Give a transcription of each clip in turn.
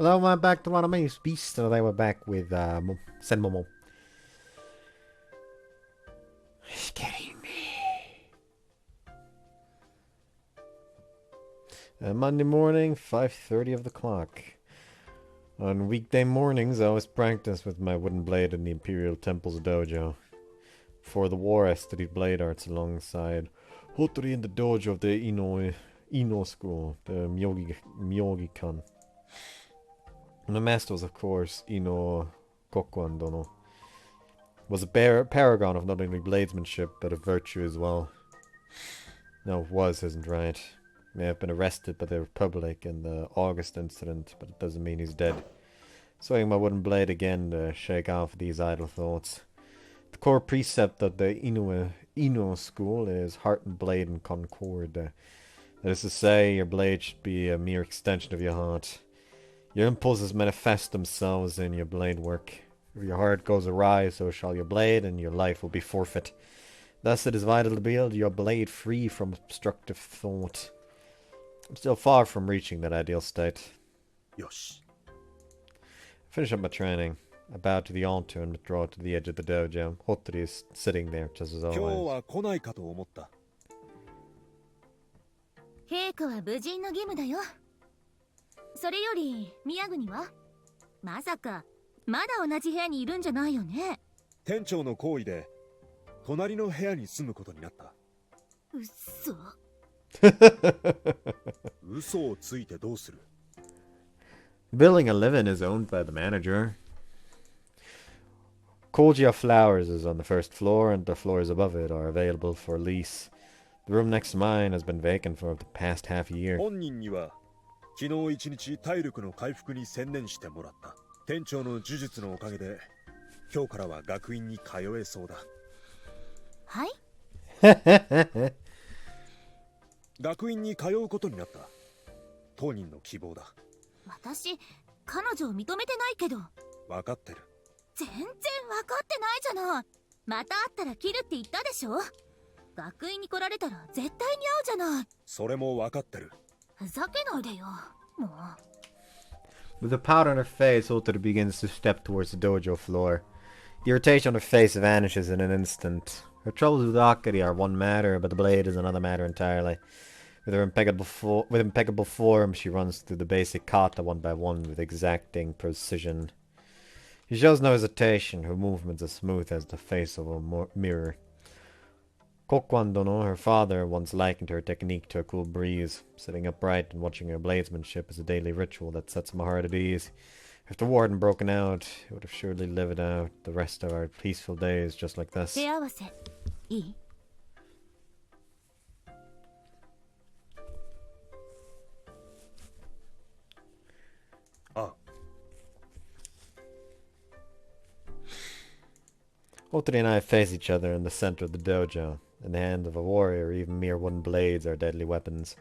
Hello, I'm back to one of my beasts. Today we're back with SenMomo. It's getting me. Monday morning, 5:30 of the clock. On weekday mornings, I always practice with my wooden blade in the Imperial Temple's dojo. Before the war, I studied blade arts alongside Hotori in the dojo of the Ino school, the Myogi-kan. And the master was, of course, Ino Kokuan Dono. Was a paragon of not only bladesmanship, but of virtue as well. No, was isn't right. May have been arrested by the Republic in the August incident, but it doesn't mean he's dead. Swinging my wooden blade again to shake off these idle thoughts. The core precept of the Ino school is heart and blade in concord. That is to say, your blade should be a mere extension of your heart. Your impulses manifest themselves in your blade work. If your heart goes awry, so shall your blade, and your life will be forfeit. Thus it is vital to build your blade free from obstructive thought. I'm still far from reaching that ideal state. Yosh. Finish up my training. I bow to the altar and withdraw to the edge of the dojo. Hotori is sitting there, just as always. 今日は来ないかと思った。陛下は無人の義務だよ。それより宮国はまさかまだ同じ部屋にいるんじゃないよね。店長の行為で隣の部屋に住むことになった。うっそ。嘘をついてどうする。 Building a living is owned by the manager. Kogia Flowers is on the first floor, and the floors above it are available for lease. The room next to mine has been vacant for the past half a year. 本人には昨日一日体力の回復に専念してもらった。店長の呪術のおかげで今日からは学院に通えそうだ。はい。学院に通うことになった。当人の希望だ。私彼女を認めてないけど。分かってる。全然分かってないじゃない。また会ったら切るって言ったでしょ。学院に来られたら絶対に会うじゃない。それも分かってる。ふざけないでよ。もう。With a pout on her face, Hotori begins to step towards the dojo floor. The irritation on her face vanishes in an instant. Her troubles with Akari are one matter, but the blade is another matter entirely. With impeccable form, she runs through the basic kata one by one with exacting precision. She shows no hesitation, her movements as smooth as the face of a mirror. Kokuan Dono, her father, once likened her technique to a cool breeze. Sitting upright and watching her bladesmanship is a daily ritual that sets my heart at ease. If the war hadn't broken out, it would have surely lived out the rest of our peaceful days just like this. 手合わせいい？あ。Hotori and I face each other in the center of the dojo. In the hand of a warrior, even mere wooden blades are deadly weapons.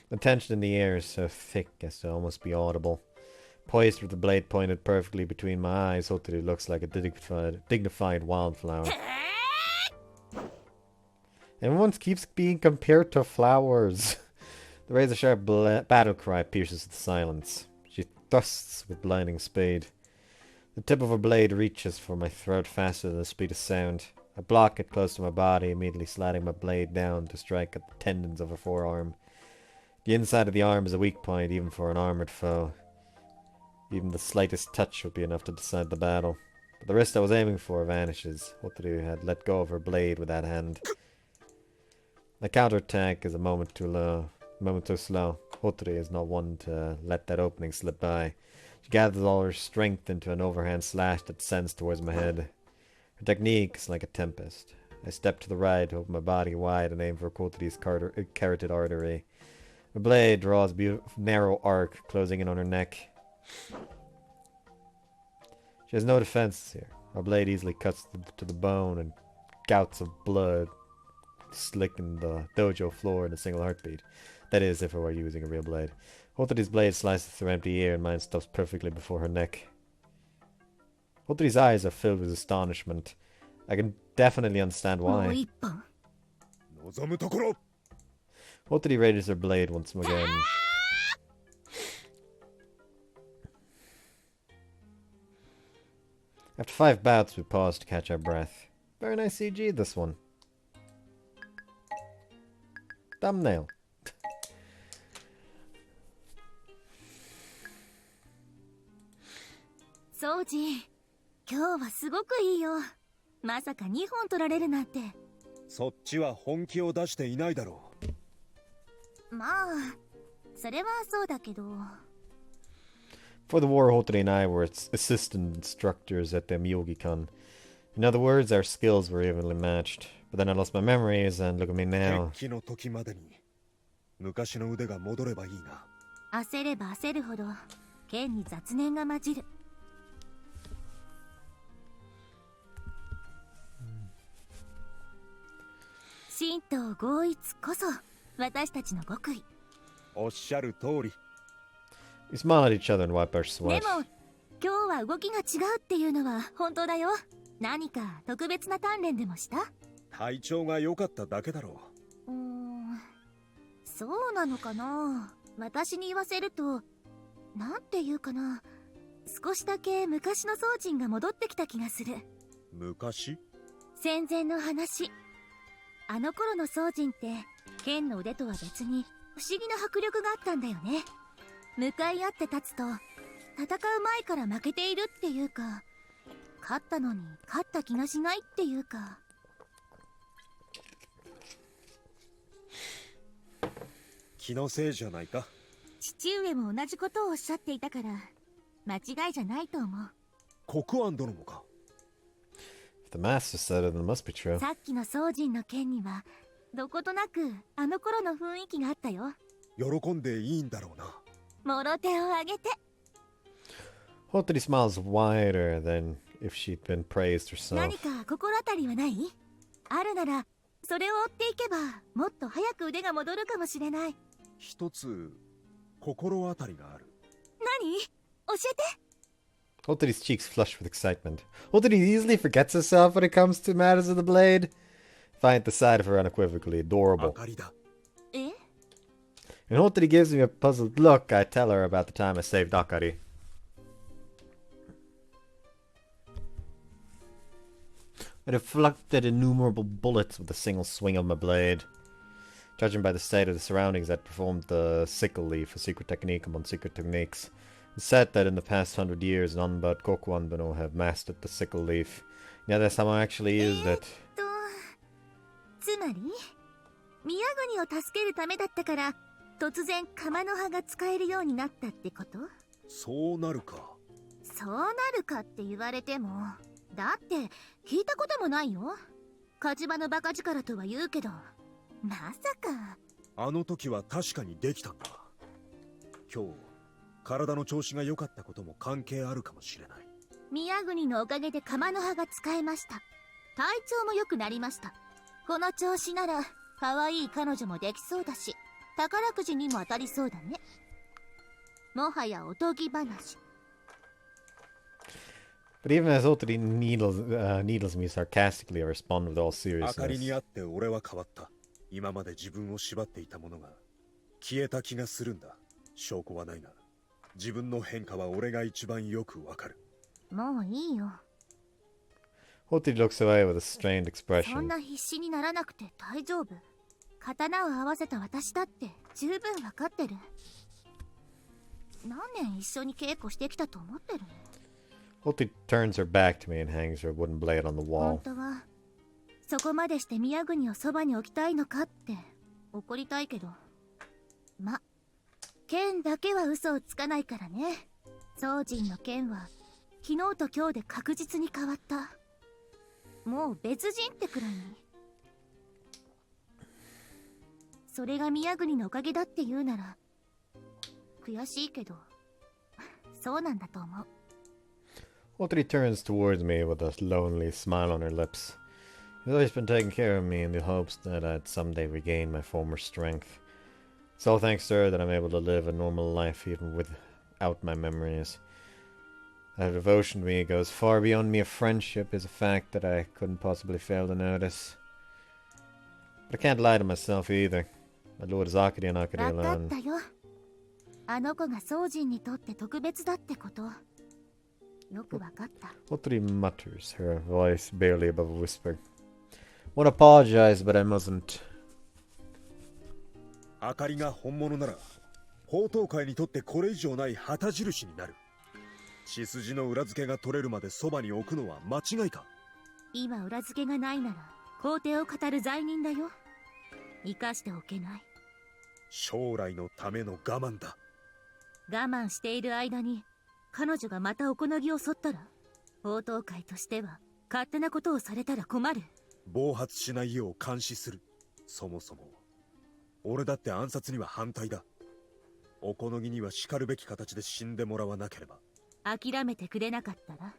The tension in the air is so thick as to almost be audible. Poised with the blade pointed perfectly between my eyes, Hotori looks like a dignified wildflower. Everyone keeps being compared to flowers. The razor-sharp battle cry pierces the silence. She thrusts with blinding speed. The tip of her blade reaches for my throat faster than the speed of sound. I block it close to my body, immediately sliding my blade down to strike at the tendons of her forearm. The inside of the arm is a weak point, even for an armored foe. Even the slightest touch would be enough to decide the battle. But the wrist I was aiming for vanishes. Hotori had let go of her blade with that hand. The counterattack is a moment too slow. Hotori is not one to let that opening slip by. She gathers all her strength into an overhand slash that sends towards my head. Her technique is like a tempest. I step to the right, open my body wide, and aim for Hotori's carotid artery. My blade draws a beautiful narrow arc, closing in on her neck. She has no defenses here. Our blade easily cuts to the bone, and gouts of blood slicken the dojo floor in a single heartbeat. That is, if I were using a real blade. Hotori's blade slices through empty air, and mine stops perfectly before her neck. Hotori's eyes are filled with astonishment. I can definitely understand why. Hotori raises her blade once again. After 5 bouts, we paused to catch our breath. Very nice CG, this one. Thumbnail. 掃除、今日はすごくいいよ。まさか2本取られるなんて。そっちは本気を出していないだろまあ、それはそうだけど。For the war, Hotori and I were assistant instructors at the Myogi-kan. In other words, our skills were evenly matched. But then I lost my memories, and look at me う。 now. 決起の時までに昔の腕が戻ればいいな。焦れば焦るほど剣に雑念が混じる。神道合一こそ私たちの極意。おっしゃる通り。 We smile at each other and wipe our で sweat. も今日は動きが違うっていうのは本当だよ。何か特別な鍛錬でもした？体調が良かっただけだろそうなのかな。私に言わせると、なんていうかな、少しだけ昔の宗人が戻ってきた気がする。昔？戦前の話。あの頃の宗人って剣の腕とは別に不思議な迫力があったんだよね。向かい合って立つと戦う前から負けているっていうか、勝ったのに勝った気がしないっていうか。気のせいじゃないか。父上も同じことをおっしゃっていたから間違いじゃないと思う。国安殿もか。 If the master said it, then it must be true. さっきの宗人の剣にはどことなくあの頃の雰囲気があったよ。喜んでいいんだろうな。もろ手を挙げて。 Hotori smiles wider than if she'd been praised herself. 何か心当たりはない？あるならそれを追っていけばもっと早く腕が戻るかもしれない。一つ心当たりがある。何？教えて。 Hotori's cheeks flush with excitement. Hotori easily forgets herself when it comes to matters of the blade. Find the sight of her unequivocally 明 adorable. かりだ。え？ When Hotori gives me a puzzled look, I tell her about the time I saved Akari. I deflected innumerable bullets with a single swing of my blade. Judging by the state of the surroundings, I'd performed the sickle leaf, a secret technique among secret techniques. It's said that in the past 100 years, none but Kokuanbano have mastered the sickle leaf. Yeah, that's how I actually used it. つまり宮国を助けるためだったから突然鎌の葉が使えるようになったってこと？そうなるか。そうなるかって言われても、だって聞いたこともないよ。火事場のバカ力とは言うけど、まさか。あの時は確かにできたんだ。今日体の調子が良かったことも関係あるかもしれない。宮国のおかげで鎌の葉が使えました。体調も良くなりました。この調子なら可愛い彼女もできそうだし、宝くじにも当たりそうだね。もはやおとぎ話。 But even as Hotori needles me sarcastically, I respond with all 明かりに seriousness. あって俺は変わった。今まで自分を縛っていたものが消えた気がするんだ。証拠はないが、自分の変化は俺が一番よくわかる。もういいよ。 Hotori looks away with a strained そ expression. んな必死にならなくて大丈夫。刀を合わせた私だって十分わかってる。何年一緒に稽古してきたと思ってるの？ Hotori turns her back to me and hangs her wooden blade on the 本 wall. 当はそこまでして宮国をそばに置きたいのかって怒りたいけど、ま、剣だけは嘘をつかないからね。宗人の剣は昨日と今日で確実に変わった。もう別人ってくらいに。それが宮国のおかげだって言うなら悔しいけどそうなんだと思う。 Hotori turns towards me with a lonely smile on her lips. He's always been taking care of me in the hopes that I'd someday regain my former strength. It's all thanks to her that I'm able to live a normal life even without my memories. Her devotion to me goes far beyond mere friendship is a fact that I couldn't possibly fail to notice. But I can't lie to myself either. I Lord Zakari and Akari 分かっ alone. たよ。あの子が宗人にとって特別だってこと。よくわかった。 Hotri mutters, her voice barely above a whisper. Want to apologize, but I mustn't. 明かりが本物なら宝刀会にとってこれ以上ない旗印になる。血筋の裏付けが取れるまでそばに置くのは間違いか。今裏付けがないなら皇帝を語る罪人だよ。生かしておけない。将来のための我慢だ。我慢している間に彼女がまたおこのぎを襲ったら、宝刀会としては勝手なことをされたら困る。暴発しないよう監視する。そもそも俺だって暗殺には反対だ。おこのぎにはしかるべき形で死んでもらわなければ。諦めてくれなかったら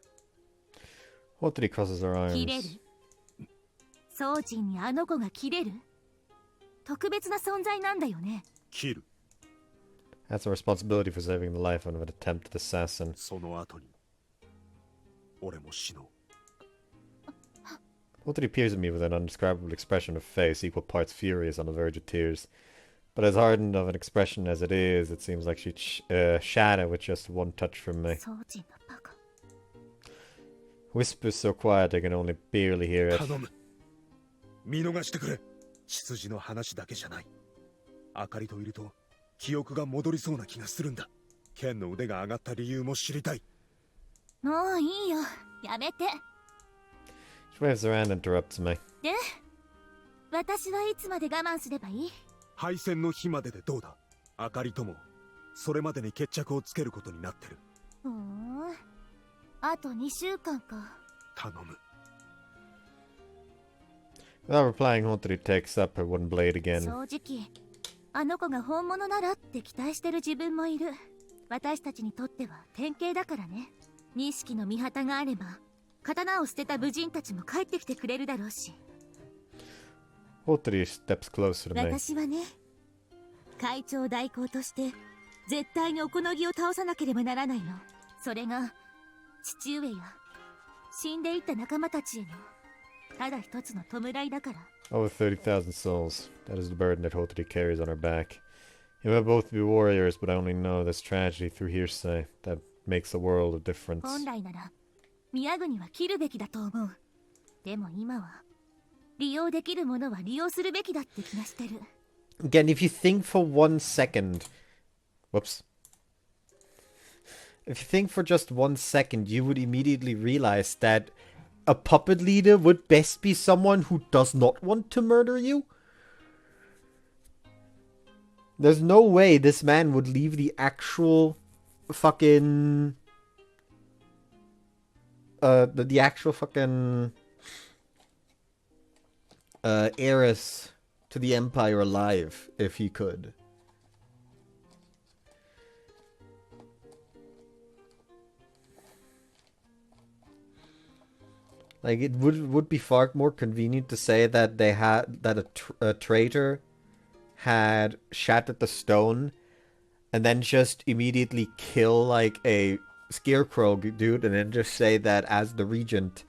Hotri crosses her 切れ arms. る。宗人にあの子が切れる。特別な存在なんだよね。切る。 That's a responsibility for saving the life of an attempted assassin. その後に俺も死のう。Hotri peers at me with an undescribable expression of face, equal parts furious on the verge of tears. But as hardened of an expression as it is, it seems like she'd shatter with just one touch from me. 宗人のバカ。 Whispers so quiet I can only barely hear it. 頼む。見逃してくれ。血筋の話だけじゃない。明かりといると記憶が戻りそうな気がするんだ。剣の腕が上がった理由も知りたい。もういいよ、やめて。 She waves around and interrupts me. で、私はいつまで我慢すればいい？敗戦の日まででどうだ。明かりともそれまでに決着をつけることになってる。あと2週間か。頼む。 Without replying, Hotri takes up her wooden blade again. 正直あの子が本物ならって期待してる自分もいる。私たちにとっては典型だからね。錦の御旗があれば刀を捨てた武人たちも帰ってきてくれるだろうし。 Hotri steps closer to me. 私はね、会長代行として絶対におこのぎを倒さなければならないの。それが父上や死んでいった仲間たちへのただ一つの弔いだから。 Over 30,000 souls. That is the burden that Hotri carries on her back. You may both be warriors, but I only know this tragedy through hearsay. That makes a world of difference. 本来なら宮国は切るべきだと思う。でも今は利用できるものは利用するべきだって気がしてる。 Again, if you think for 1 second... Whoops. If you think for just 1 second, you would immediately realize that a puppet leader would best be someone who does not want to murder you. There's no way this man would leave the actual fucking... the actual fucking... heiress to the Empire alive, if he could. Like, it would be far more convenient to say that they had that a traitor had shattered the stone, and then just immediately kill like a scarecrow dude, and then just say that as the regent,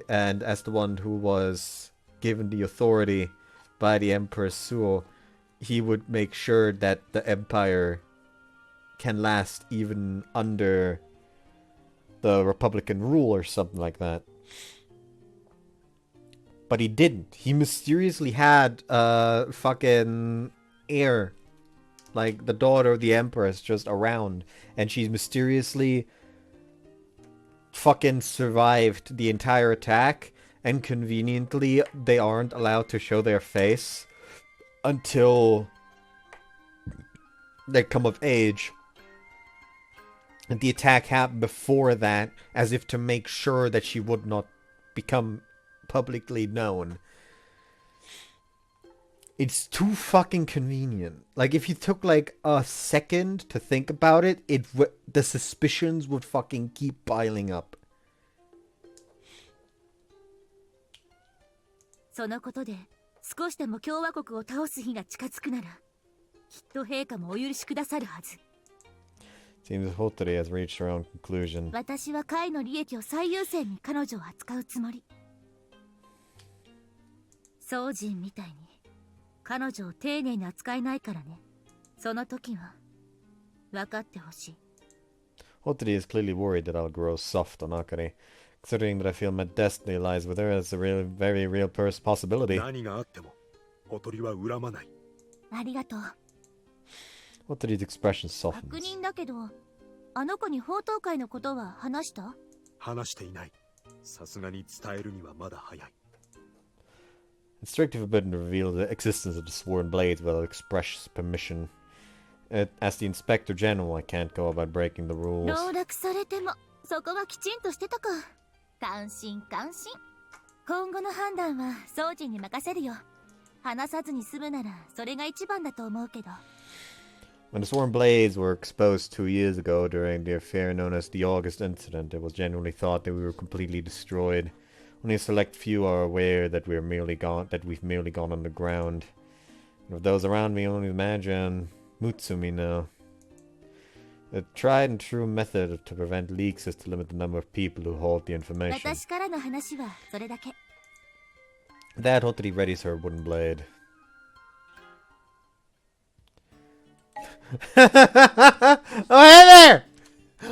and as the one who was given the authority by the Empress Suo, he would make sure that the empire can last even under the Republican rule or something like that. But he didn't. He mysteriously had a fucking heir, like the daughter of the Empress, just around, and she's mysteriously fucking survived the entire attack, and conveniently they aren't allowed to show their face until they come of age. And the attack happened before that, as if to make sure that she would not become publicly known. It's too fucking convenient. Like, if you took like a second to think about it, the suspicions would fucking keep piling up. そのことで少しでも共和国を倒す日が近づくなら、きっと陛下もお許しくださるはず。 Seems Hotari has reached her own conclusion. 私は会の利益を最優先に彼女を扱うつもり。宗人みたいに彼女を丁寧に扱えないからね。その時は分かってほしい。Hotari is clearly worried that I'll grow soft on Akari. Considering that I feel my destiny lies with her, it's a very real possibility. 何があってもほとりは恨まない。ありがとう。Hotari's expression 確 softens. 認だけど、あの子に宝刀会のことは話した？話していない。さすがに伝えるにはまだ早い。It's strictly forbidden to reveal the existence of the sworn blades without express permission. As the Inspector General, I can't go about breaking the rules. 籠絡されても、そこはきちんとしてたか。感心感心。今後の判断は宗人に任せるよ。話さずに済むならそれが一番だと思うけど。When the sworn blades were exposed 2 years ago during the affair known as the August incident, it was generally thought that we were completely destroyed. Only a select few are aware that we've merely gone underground. And of those around me, only imagine Mutsumi now. The tried and true method to prevent leaks is to limit the number of people who hold the information. 私からの話はそれだけ。That Hotari readies her wooden blade. Oh, hey there!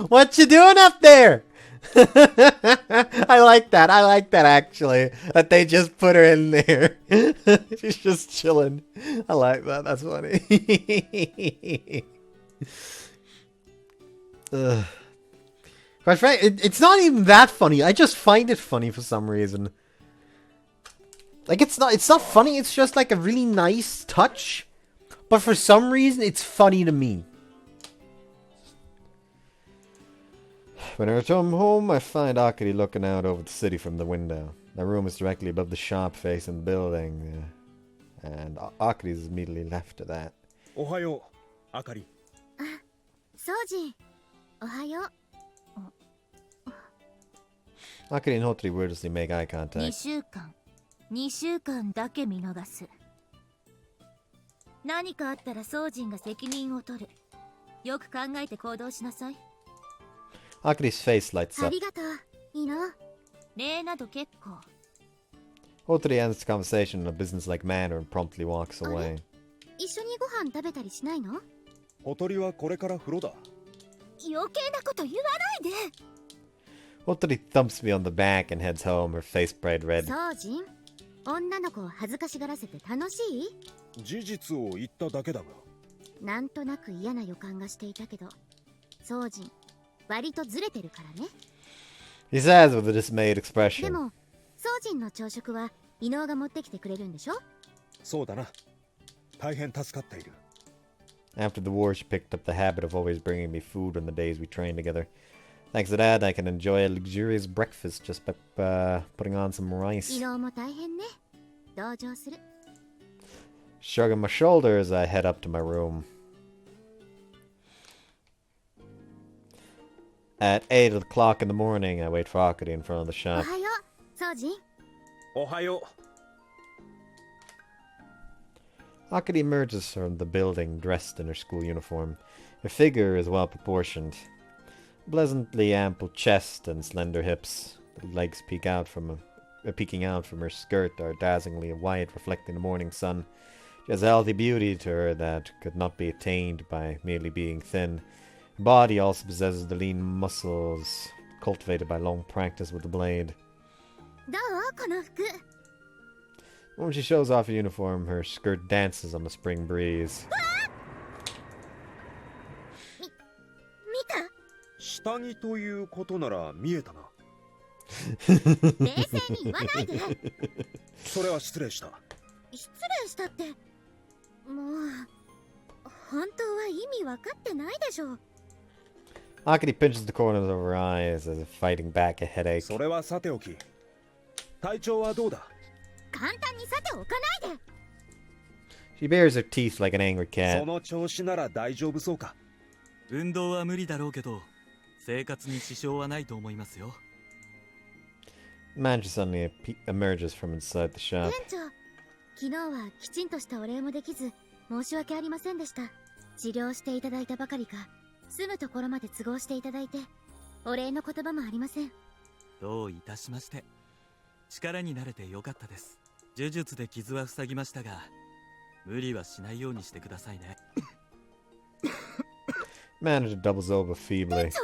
What you doing up there? I like that actually. That they just put her in there. She's just chilling. I like that. That's funny. Quite frankly, it's not even that funny. I just find it funny for some reason. Like it's not funny. It's just like a really nice touch. But for some reason, it's funny to me. When I return home, I find Akari looking out over the city from the window. My room is directly above the shop facing the building. And Akari is immediately left to that. おはよう、あかり。宗人、おはよう。Akari and Hotari wordlessly make eye 2 contact. 週間だけ見逃す。何かあったら宗人が責任を取る。よく考えて行動しなさい。Akari's face lights あ up. りがとう、いいの。礼など結構。Hotari ends the conversation in a businesslike manner and promptly walks away. 一緒にご飯食べたりしないの？ほとりはこれから風呂だ。余計なこと言わないで。Hotari thumps me on the back and heads home, her face bright red. 宗人、女の子を恥ずかしがらせて楽しい？事実を言っただけだが。なんとなく嫌な予感がしていたけど、宗人、割とずれてるからね。He says with a dismayed で expression. も、宗人の朝食は伊能が持ってきてくれるんでしょ？そうだな。大変助かっている。After the war, she picked up the habit of always bringing me food on the days we trained together. Thanks to that, I can enjoy a luxurious breakfast just by putting on some rice. 伊能も大変ね。同情する。Shrugging my shoulders, I head up to my room. At 8 o'clock in the morning, I wait for Akari in front of the お shop. はよう、宗人。おはよう。 Akari emerges from the building dressed in her school uniform. Her figure is well proportioned. Pleasantly ample chest and slender hips. The legs peeking out from her skirt are dazzlingly white, reflecting the morning sun. She has a healthy beauty to her that could not be attained by merely being thin. Her body also possesses the lean muscles cultivated by long practice with the blade. どうこの服。 When she shows off her uniform, her skirt dances on the spring breeze. 見た？下着ということなら見えたな。冷静に言わないで。それは失礼した。失礼したって。もう、本当は意味分かってないでしょ。Akari pinches the corners of her eyes as if fighting back a headache. それはさておき。体調はどうだ？簡単にさておかないで。 She bares her teeth like an angry そ cat. の調子なら大丈夫そうか。運動は無理だろうけど、生活に支障はないと思いますよ。The manager suddenly emerges from inside the shop. 店長、昨日はきちんとしたお礼もできず申し訳ありませんでした。治療していただいたばかりか、住むところまで都合していただいてお礼の言葉もありません。どういたしまして。力になれてよかったです。呪術で傷は塞ぎましたが、無理はしないようにしてくださいね。Manager doubles over feebly. 店長、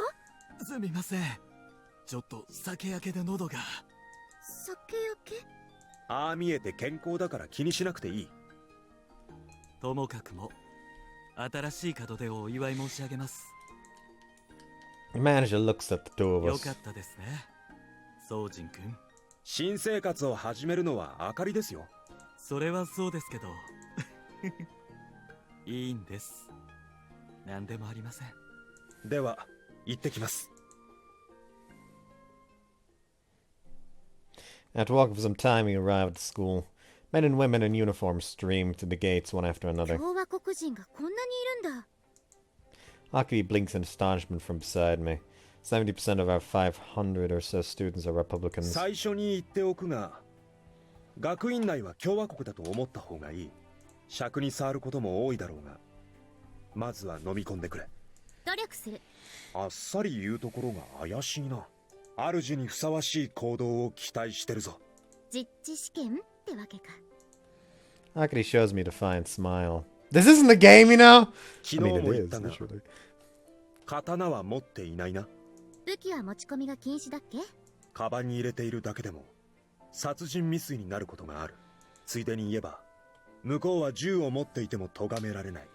すみません。ちょっと酒焼けで喉が。酒焼け？ああ見えて健康だから気にしなくていい。ともかくも新しい門出をお祝い申し上げます。 The manager looks at the two of よ us. かったですね、宗人君。新生活を始めるのはあかりですよ。それはそうですけどいいんです。何でもありません。では行ってきます。 After walking for some time, we arrived at the school. Men and women in uniform streamed through the gates one after another. 共和国人がこんなにいるんだ。 Akiri blinks in astonishment from beside me. 70% of our 500 or so students are Republicans. 最初に言っておくが、学院内は共和国だと思った方がいい。尺に触ることも多いだろうが、まずは飲み込んでくれ。努力する。あっさり言うところが怪しいな。主にふさわしい行動を期待してるぞ。実地試験ってわけか。 Akiri shows me a defiant smile. This isn't a game, you know? 昨 I 日 mean, も it 言っ is, たが、 literally. 刀は持っていないな。武器は持ち込みが禁止だっけ？カバンに入れているだけでも殺人未遂になることがある。ついでに言えば、向こうは銃を持っていても咎められない。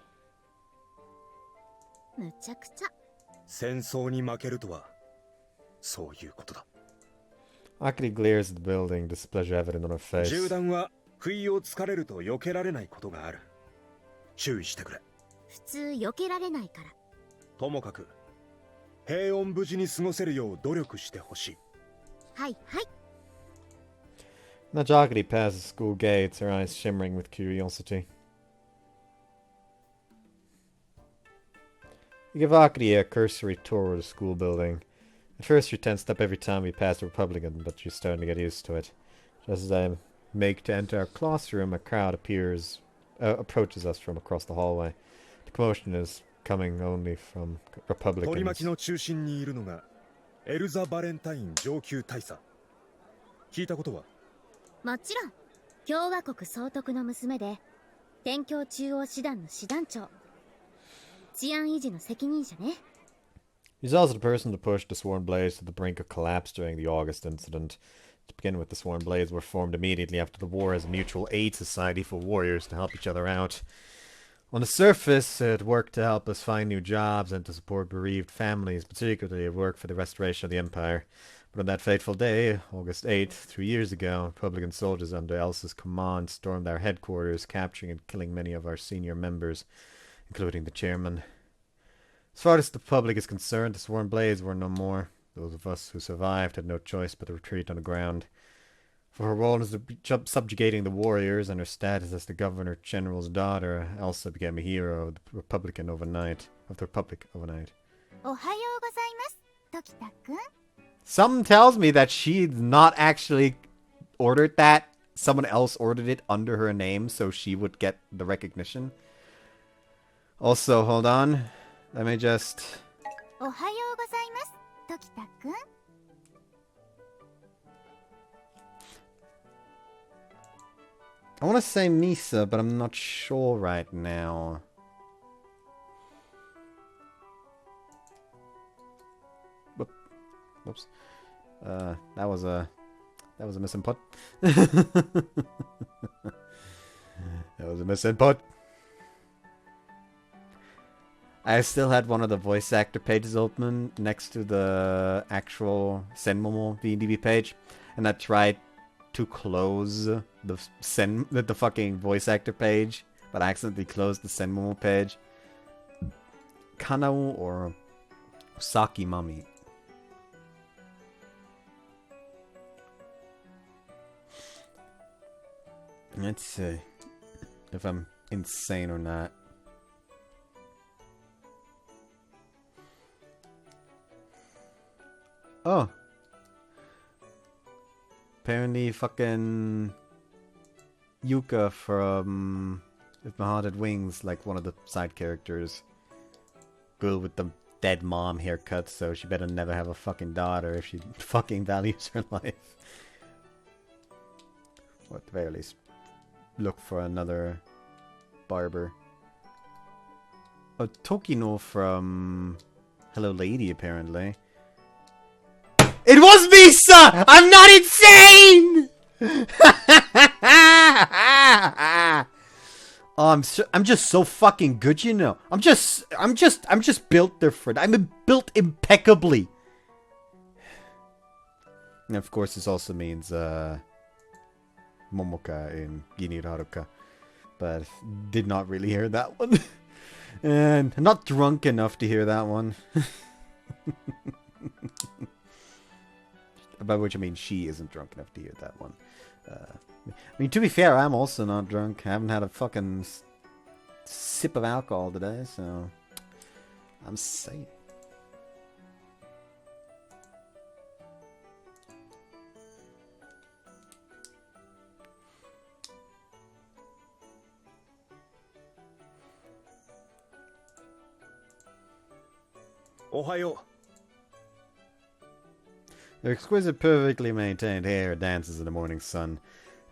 むちゃくちゃ。戦争に負けるとはそういうことだ。 Akiri glares at the building, displeasure evident on her face. 銃弾は不意をつかれると避けられないことがある。注意してくれ。普通避けられないから。ともかく平穏無事に過ごせるよう努力してほしい。はいはい。 Now Akiri passes the school gates, her eyes shimmering with curiosity. We give Akiri a cursory tour of the school building. At first she tensed up every time we passed a Republican, but she's starting to get used to it. Just as I make to enter our classroom, a crowd approaches us from across the hallway. The commotion is coming only from 取り Republicans. 巻きの中心にいるのがエルザ・バレンタイン上級大佐。聞いたことは？もちろん。共和国総督の娘で、天京中央師団の師団長。治安維持の責任者ね。 He's also the person to push the Sworn Blades to the brink of collapse during the August incident. To begin with, the Sworn Blades were formed immediately after the war as a mutual aid society for warriors to help each other out. On the surface, it worked to help us find new jobs and to support bereaved families, but secretly it worked for the restoration of the Empire. But on that fateful day, August 8th, 3 years ago, Republican soldiers under Elsa's command stormed our headquarters, capturing and killing many of our senior members, including the chairman. As far as the public is concerned, the Sworn Blades were no more. Those of us who survived had no choice but to retreat on the ground. For her role in subjugating the warriors and her status as the Governor General's daughter, Elsa became a hero of the Republic overnight. おはようございます、トキタくん。 Something tells me that she's not actually ordered that. Someone else ordered it under her name so she would get the recognition. Also, hold on. Let me just... おはようございます、トキタくん。 I want to say Misa, but I'm not sure right now. Whoops. That was a misinput. That was a misinput. I still had one of the voice actor pages open next to the actual SenMomo VDB page, and I tried to close the fucking voice actor page, but I accidentally closed the SenMomo page. Kanao or Saki Mami. Let's see if I'm insane or not. Oh. Apparently fucking Yuka from With My Haunted Wings, like one of the side characters. Girl with the dead mom haircut, so she better never have a fucking daughter if she fucking values her life. Or at the very least, look for another barber. Oh, Tokino from Hello Lady, apparently. It was Misa! I'm not insane! I'm just so fucking good, you know. I'm just built different. I'm built impeccably. And of course, this also means Momoka in Ginyu Haruka, but did not really hear that one, and I'm not drunk enough to hear that one. By which I mean she isn't drunk enough to hear that one. I mean, to be fair, I'm also not drunk. I haven't had a fucking sip of alcohol today, so I'm safe. Ohayo. Their exquisite, perfectly maintained hair dances in the morning sun.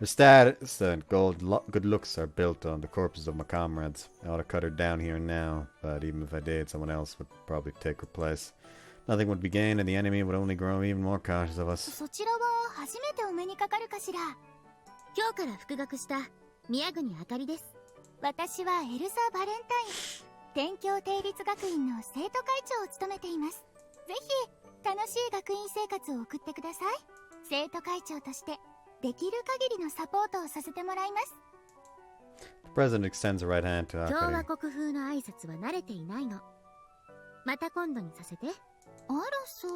Their status and good looks are built on the corpses of my comrades. I ought to cut her down here now, but even if I did, someone else would probably take her place. Nothing would be gained, and the enemy would only grow even more cautious of us. そちらは初めてお目にかかるかしら。今日から復学した宮国あかりです。私はエルサ・バレンタイン、天京定律学院の生徒会長を務めています。ぜひ楽しい学院生活を送ってください。生徒会長としてできる限りのサポートをさせてもらいます。 The president extends a right hand to 共 Akari. 和国風の挨拶は慣れていないの。また今度にさせて。あらそう。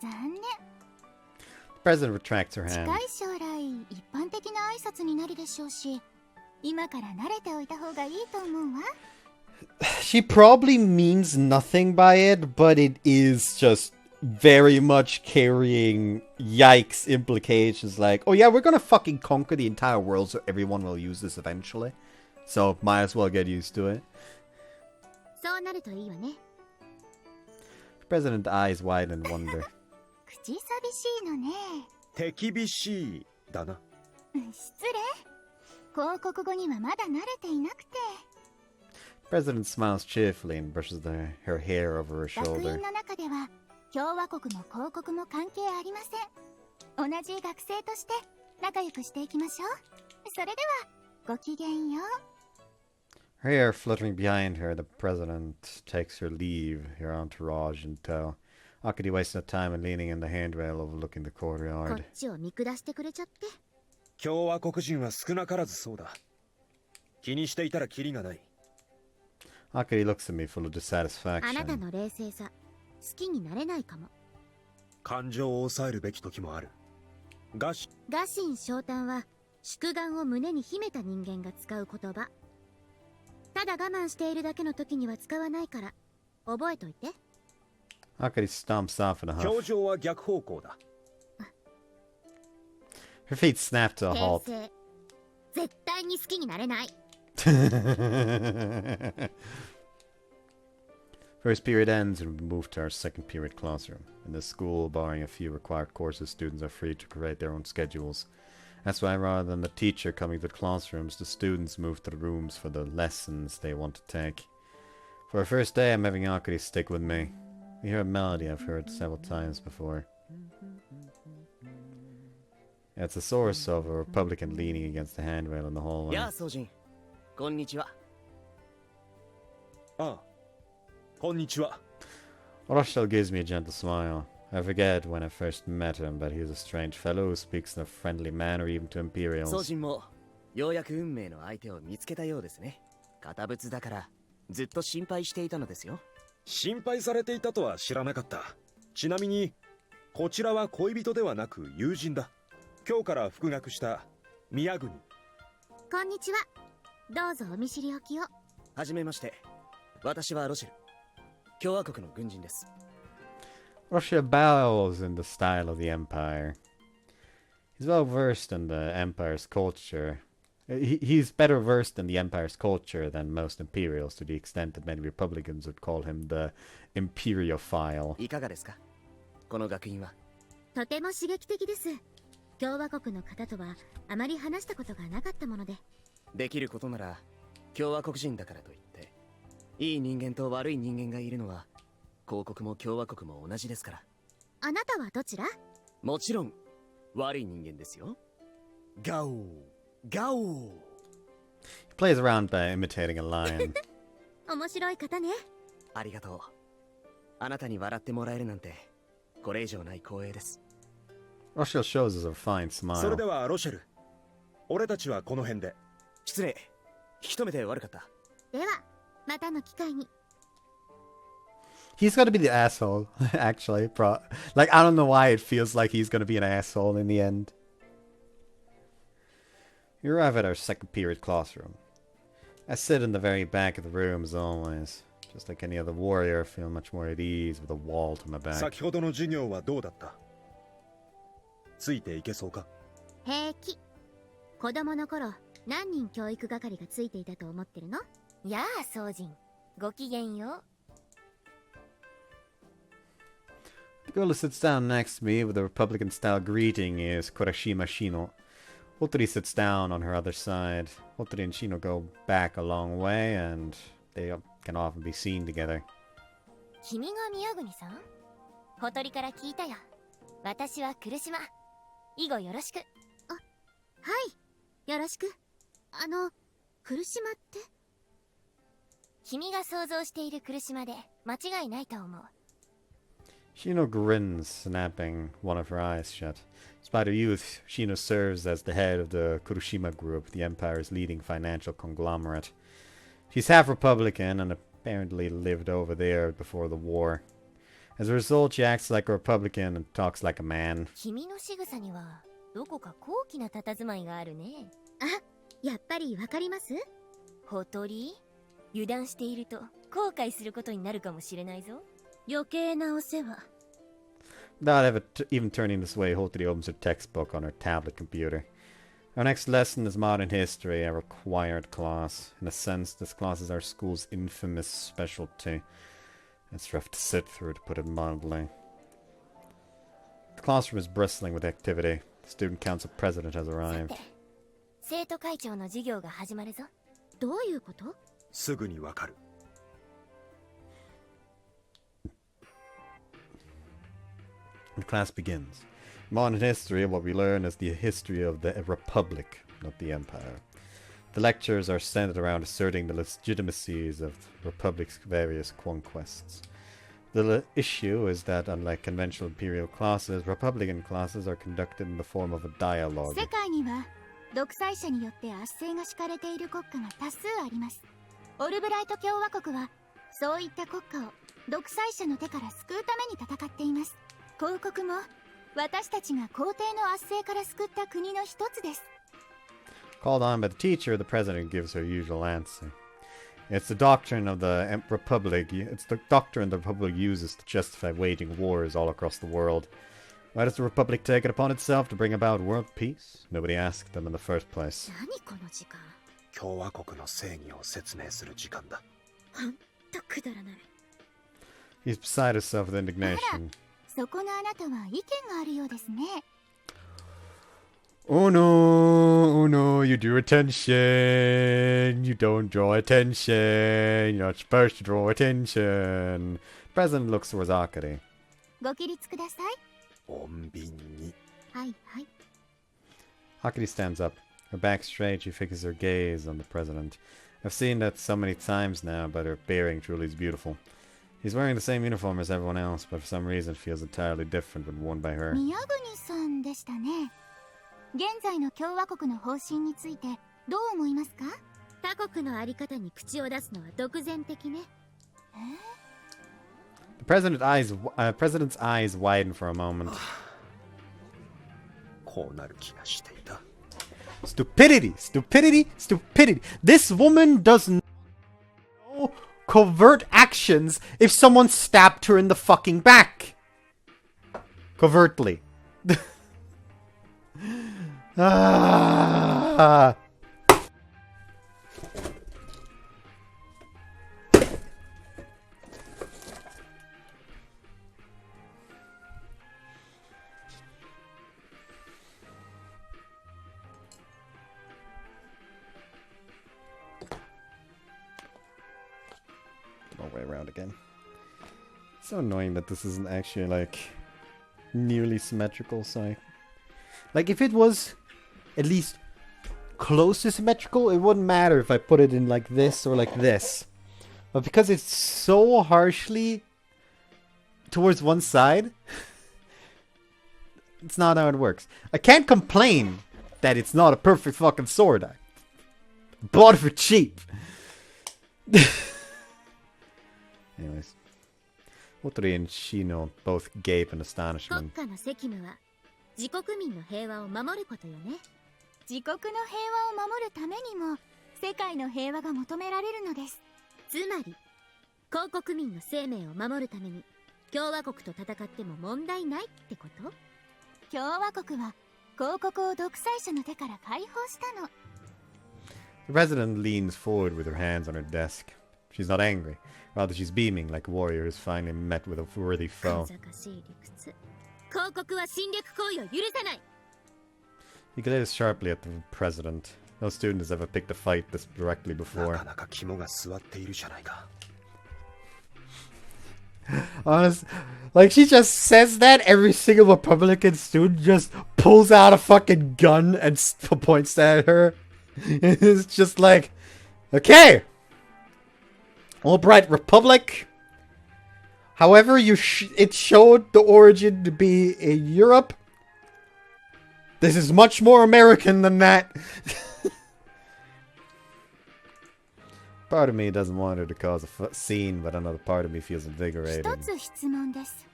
残念。 The president retracts her 近 hand. い将来一般的な挨拶になるでしょうし、今から慣れておいた方がいいと思うわ。 She probably means nothing by it, but it is just very much carrying yikes implications like, oh yeah, we're gonna fucking conquer the entire world so everyone will use this eventually. So might as well get used to it. そうなるといいわね。 The president's eyes widen in wonder. 口寂しいのね。手厳しいだな。失礼。広告語にはまだ慣れていなくて。 The president smiles cheerfully and brushes her hair over her 学 shoulder. 院の中では共和国も広告も関係ありません。同じ学生として仲良くしていきましょう。それではごきげんよう。 Her hair fluttering behind her, the president takes her leave, her entourage in tow. Akari wastes no time in leaning in the handrail overlooking the こ courtyard. っちを見下してくれちゃって。共和国人は少なからずそうだ。気にしていたらキリがない。Akari looks at me full of あなた dissatisfaction. の冷静さ、好きになれないかも。感情を抑えるべき時もある。がし、臥薪嘗胆は宿願を胸に秘めた人間が使う言葉。ただ我慢しているだけの時には使わないから覚えといて。 Akari stomps off in a 表 huff. 情は逆方向だ。Her feet snap to a 訂 halt. 正。絶対に好きになれない。 First period ends and we move to our second period classroom. In this school, barring a few required courses, students are free to create their own schedules. That's why rather than the teacher coming to the classrooms, the students move to the rooms for the lessons they want to take. For our first day, I'm having Akari stick with me. We hear a melody I've heard several times before. It's the source of a Republican leaning against the handrail in the hallway. やあ、宗人。こんにちは。ああ、こんにちは。 Rothschild gives me a gentle smile. I forget when I first met him, but he's a strange fellow who speaks in a friendly manner even to 宗 Imperials. 人もようやく運命の相手を見つけたようですね。堅物だからずっと心配していたのですよ。心配されていたとは知らなかった。ちなみに、こちらは恋人ではなく友人だ。今日から復学した宮国。こんにちは。どうぞお見知りおきを。はじめまして。私はロシェル。共和国の軍人です。Russia bows in the style of the Empire. He's well versed in the Empire's culture. He's better versed in the Empire's culture than most Imperials, to the extent that many Republicans would call him the Imperiophile. いかがですかこの学院は。とても刺激的です。共和国の方とはあまり話したことがなかったもので。できることなら共和国人だからといっていい人間と悪い人間がいるのは広告も共和国も同じですから。あなたはどちら？もちろん悪い人間ですよ。ガオーガオー。 He plays around by imitating a lion. 面白い方ね。ありがとう。あなたに笑ってもらえるなんてこれ以上ない光栄です。 Rochelle shows us a fine それで smile. はロシェル、俺たちはこの辺で。失礼。引き止めて悪かった。ではまたの機会に。 He's gonna be the asshole, actually. Like, I don't know why it feels like he's gonna be an asshole in the end. We arrive at our second period classroom. I sit in the very back of the room as always. Just like any other warrior, I feel much more at ease with a wall to my back. 先ほどの授業はどうだった？ついていけそうか？平気。子供の頃何人教育係がついていたと思ってるの？やあ、宗人。ごきげんよう。 The girl who sits down next to me with a Republican-style greeting is Kurashima Shino. Hotori sits down on her other side. Hotori and Shino go back a long way, and they can often be seen together. 君が宮国さん？ほとりから聞いたよ。私は来島。以後よろしく。あ、はい。よろしく。来島って？君が想像している来島で間違いないと思う。 Shino grins, snapping one of her eyes shut. Despite her youth, Shino serves as the head of the Kurushima Group, the Empire's leading financial conglomerate. She's half Republican and apparently lived over there before the war. As a result, she acts like a Republican and talks like a man. 君の仕草にはどこか高貴な佇まいがあるね。あ、やっぱりわかります？ほとり？油断していると後悔することになるかもしれないぞ。余計なお世話。 Without even turning this way, Hotori opens her textbook on her tablet computer. Our next lesson is modern history, a required class. In a sense, this class is our school's infamous specialty. It's rough to sit through, to put it mildly. The classroom is bristling with activity. The student council president has arrived. 生徒会長の授業が始まるぞ。どういうこと？すぐにわかる。The class begins. In modern history, what we learn is the history of the Republic, not the Empire. The lectures are centered around asserting the legitimacies of the Republic's various conquests. The issue is that, unlike conventional imperial classes, Republican classes are conducted in the form of a dialogue. 世界には独裁者によって圧政が敷かれている国家が多数あります。オルブライト共和国はそういった国家を独裁者の手から救うために戦っています。広告も私たちが皇帝の圧政から救った国の一つです。 Called on by the teacher, the president gives her usual answer. It's the doctrine of the Republic. It's the doctrine the Republic uses to justify waging wars all across the world. Why does the Republic take it upon itself to bring about world peace? Nobody asked them in the first place. 何この時間。共和国の正義を説明する時間だ。ほんとくだらない。 He's beside himself with indignation. そこのあなたは意見があるようですね。 Oh no, oh no, you do attention. You don't draw attention. You're not supposed to draw attention. President looks towards Akari. ご起立ください。穏便に。はいはい。 Akari stands up. Her back straight, she fixes her gaze on the president. I've seen that so many times now, but her bearing truly is beautiful. He's wearing the same uniform as everyone else, but for some reason it feels entirely different when worn by her. 宮国さんでしたね。現在の共和国の方針についてどう思いますか？他国のあり方に口を出すのは独善的ね。The president's eyes widen for a moment. こうなる気がしていた。Stupidity! Stupidity! Stupidity! This woman does not know covert actions if someone stabbed her in the fucking back. Covertly. Ah. All the way around again. It's so annoying that this isn't actually like nearly symmetrical, so like if it was at least close to symmetrical, it wouldn't matter if I put it in like this or like this. But because it's so harshly towards one side, it's not how it works. I can't complain that it's not a perfect fucking sword. I bought it for cheap. Anyways. Otori and Shino both gape in 国 astonishment. 家の責務は自国民の平和を守ることよね。自国の平和を守るためにも世界の平和が求められるのです。つまり公国民の生命を守るために共和国と戦っても問題ないってこと？共和国は公国を独裁者の手から解放したの。 The president leans forward with her hands on her desk. She's not angry. Rather, she's beaming like a warrior who's finally met with a worthy foe. 恥ずかしい理屈。公国は侵略行為を許さない。 He glares sharply at the president. No student has ever picked a fight this directly な before. かなか肝が据わっているじゃないか。 Honest, like she just says that, every single Republican student just pulls out a fucking gun and points at her. It's just like, okay, Albright Republic. However, it showed the origin to be in Europe. This is much more American than that. Part of me doesn't want her to cause a scene, but another part of me feels 一 invigorated. つ質問です。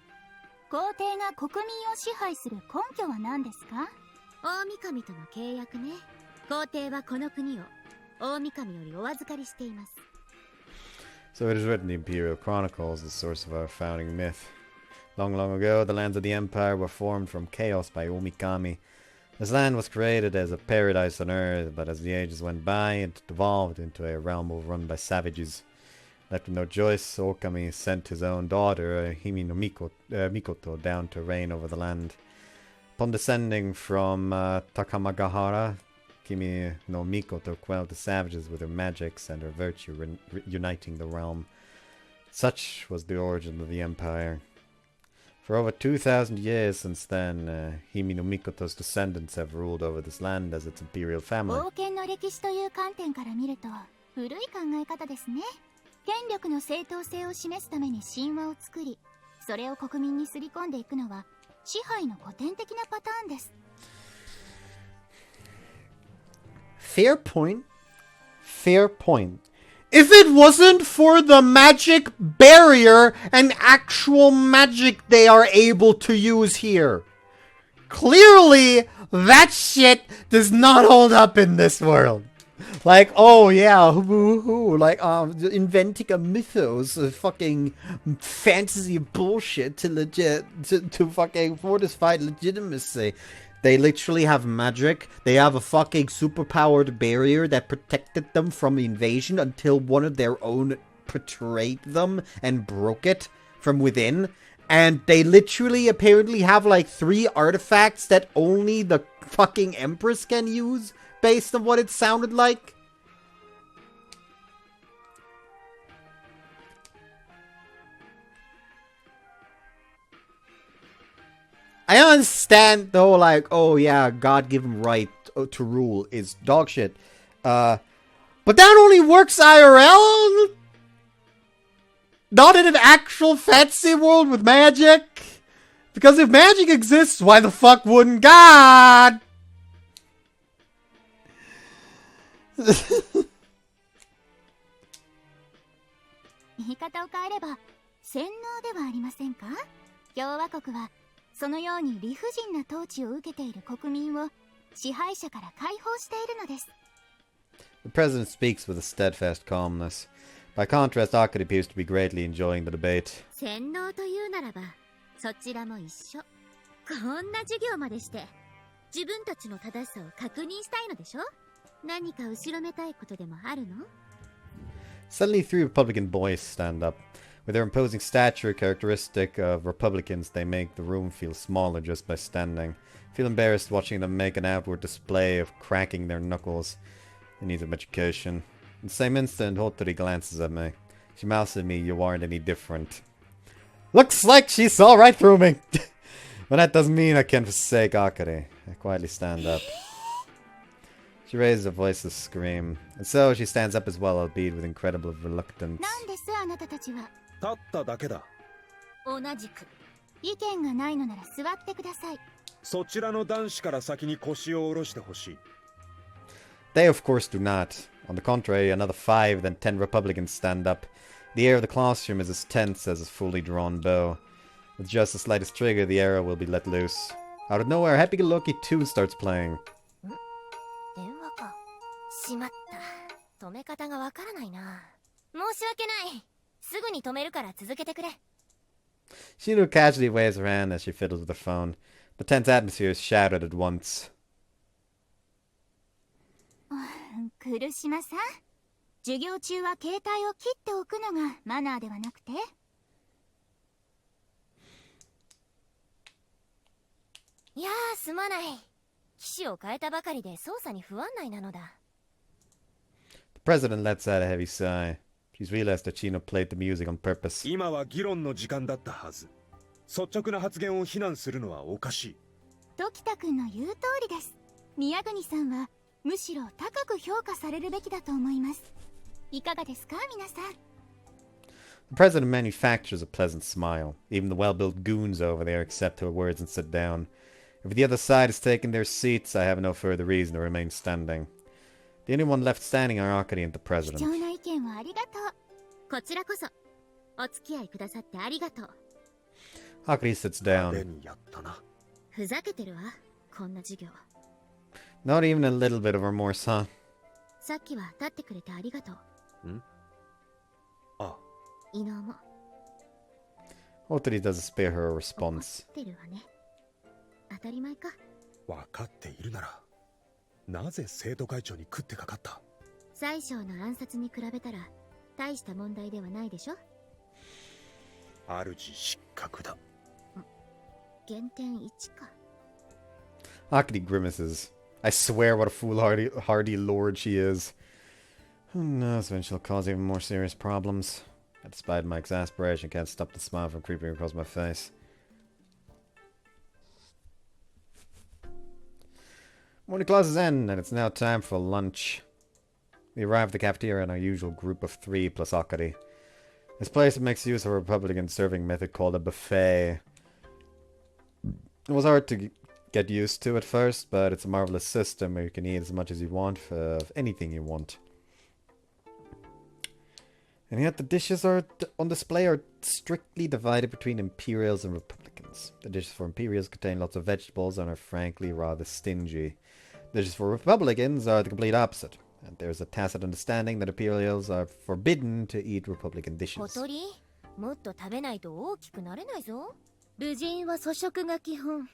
皇帝が国民を支配する根拠は何ですか？大神との契約ね。皇帝はこの国を大神よりお預かりしています。 So it is written in the Imperial Chronicles, the source of our founding myth. Long, long ago, the lands of the Empire were formed from chaos by Omikami. This land was created as a paradise on earth, but as the ages went by, it devolved into a realm overrun by savages. Left with no choice, Okami sent his own daughter, Himi no Mikoto, down to reign over the land. Upon descending from Takamagahara, Kimi no Mikoto quelled the savages with her magics and her virtue, uniting the realm. Such was the origin of the empire. For over 2,000 years since then, Himi no Mikoto's descendants have ruled over this land as its imperial family. 王権の歴史という観点から見ると古い考え方ですね。権力の正当性を示すために神話を作り、それを国民にすり込んでいくのは支配の古典的なパターンです。 Fair point. Fair point. If it wasn't for the magic barrier and actual magic they are able to use here, clearly that shit does not hold up in this world. Like, oh yeah, like inventing a mythos of fucking fantasy bullshit to fucking fortify legitimacy. They literally have magic. They have a fucking superpowered barrier that protected them from invasion until one of their own betrayed them and broke it from within. And they literally apparently have like 3 artifacts that only the fucking Empress can use, based on what it sounded like. I understand though, like, oh yeah, God-given right to rule is dog shit. But that only works IRL? Not in an actual fantasy world with magic? Because if magic exists, why the fuck wouldn't God? 言い方を変えれば洗脳ではありませんか？共和国はそのように理不尽な統治を受けている国民を支配者から解放しているのです。 The president speaks with a steadfast calmness. By contrast, Akari appears to be greatly enjoying the debate. 洗脳というならばそちらも一緒。こんな授業までして自分たちの正しさを確認したいのでしょ？何か後ろめたいことでもあるの？ Suddenly 3 Republican boys stand up. With their imposing stature, characteristic of Republicans, they make the room feel smaller just by standing. I feel embarrassed watching them make an outward display of cracking their knuckles. They need some education. In the same instant, Hotori glances at me. She mouths at me, "You aren't any different." Looks like she saw right through me. But that doesn't mean I can forsake Akari. I quietly stand up. She raises her voice to scream, and so she stands up as well, albeit with incredible reluctance. なんですあなたたちは。立っただけだ。同じく。意見がないのなら座ってください。そちらの男子から先に腰を下ろしてほしい。They of course do not. On the contrary, another 5, then 10 Republicans stand up. The air of the classroom is as tense as a fully drawn bow. With just the slightest trigger, the arrow will be let loose. Out of nowhere, Happy-Go-Lucky 2 starts playing. 電話か。しまった。止め方がわからないな。申し訳ない。すぐに止めるから続けてくれ。Shino casually waves her hand as she fiddles with her phone. The tense atmosphere is shattered at once. 来島さん、授業中は携帯を切っておくのがマナーではなくて。いやー、すまない。機種を変えたばかりで操作に不安内なのだ。The president lets out a heavy sigh. She's realized that Shino played the music on purpose. 今は議論の時間だったはず。率直な発言を非難するのはおかしい。時田くんの言う通りです。宮国さんはむしろ高く評価されるべきだと思います。いかがですか、皆さん。The president manufactures a pleasant smile. Even the well-built goons over there accept her words and sit down. If the other side has taken their seats, I have no further reason to remain standing. The only one left standing are Akari and the 貴 president. 重な意見をありがとう。こちらこそ。お付き合いくださってありがとう。Akari sits 派手 down. にやったな。ふざけてるわ。こんな授業。 Not even a little bit of remorse, huh? さっきは立ってくれてありがとう。ん？あ、伊能も。 Otari doesn't spare her a 怒 response. ってるわね。当たり前か。分かっているなら、なぜ生徒会長に食ってかかった？最小の暗殺に比べたら大した問題ではないでしょ。主失格だ。減点1か。 Akari grimaces. I swear what a foolhardy lord she is. Who knows when she'll cause even more serious problems. But despite my exasperation, I can't stop the smile from creeping across my face. Morning classes end, and it's now time for lunch. We arrive at the cafeteria in our usual group of 3 plus Akari. This place makes use of a Republican serving method called a buffet. It was hard to get used to at first, but it's a marvelous system where you can eat as much as you want of anything you want. And yet the dishes on display are strictly divided between Imperials and Republicans. The dishes for Imperials contain lots of vegetables and are frankly rather stingy. The dishes for Republicans are the complete opposite. And there's a tacit understanding that Imperials are forbidden to eat Republican 小 dishes. 鳥、もっと食べないと大きくなれないぞ。武人は粗食が基本。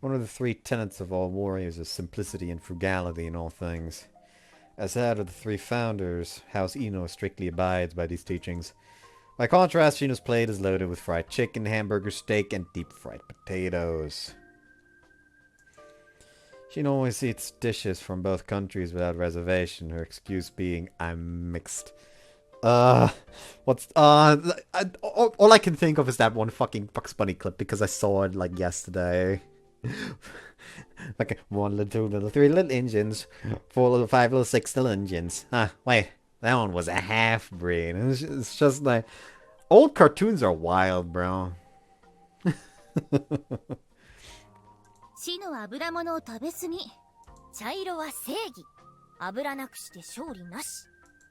One of the 3 tenets of all warriors is simplicity and frugality in all things. As head of the 3 founders, House Ino strictly abides by these teachings. By contrast, Shino's plate is loaded with fried chicken, hamburger steak, and deep-fried potatoes. Shino always eats dishes from both countries without reservation, her excuse being, I'm mixed. All I can think of is that one fucking Bugs Bunny clip because I saw it like yesterday. Like 1 little 2 little 3 little engines, 4 little 5 little 6 little engines. Wait, that one was a half breed. It's just like old cartoons are wild, bro. 死の油物を食べ過ぎ。茶色は正義。油なくして勝利なし。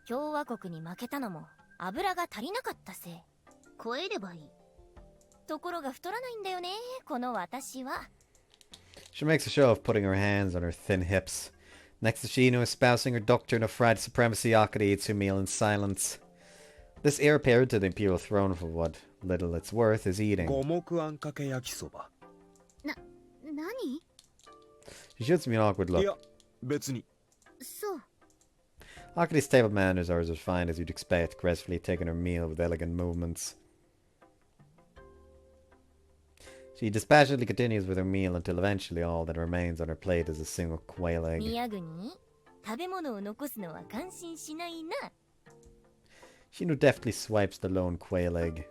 共和国に負けたのも油が足りなかったせい。超えればいい。ところが太らないんだよね、この私は。 She makes a show of putting her hands on her thin hips. Next to Shino, espousing her doctrine of fried supremacy, Akari eats her meal in silence. This heir apparent to the imperial throne, for what little it's worth, is eating. 五目あんかけ焼きそば。何？ She shoots me an awkward い look. や、別に。そう。 Akari's table manners are as refined as you'd expect, gracefully taking her meal with elegant movements. She dispassionately continues with her meal until eventually all that remains on her plate is a single quail egg. 宮国、食べ物を残すのは感心しないな。 Shino deftly swipes the lone quail egg.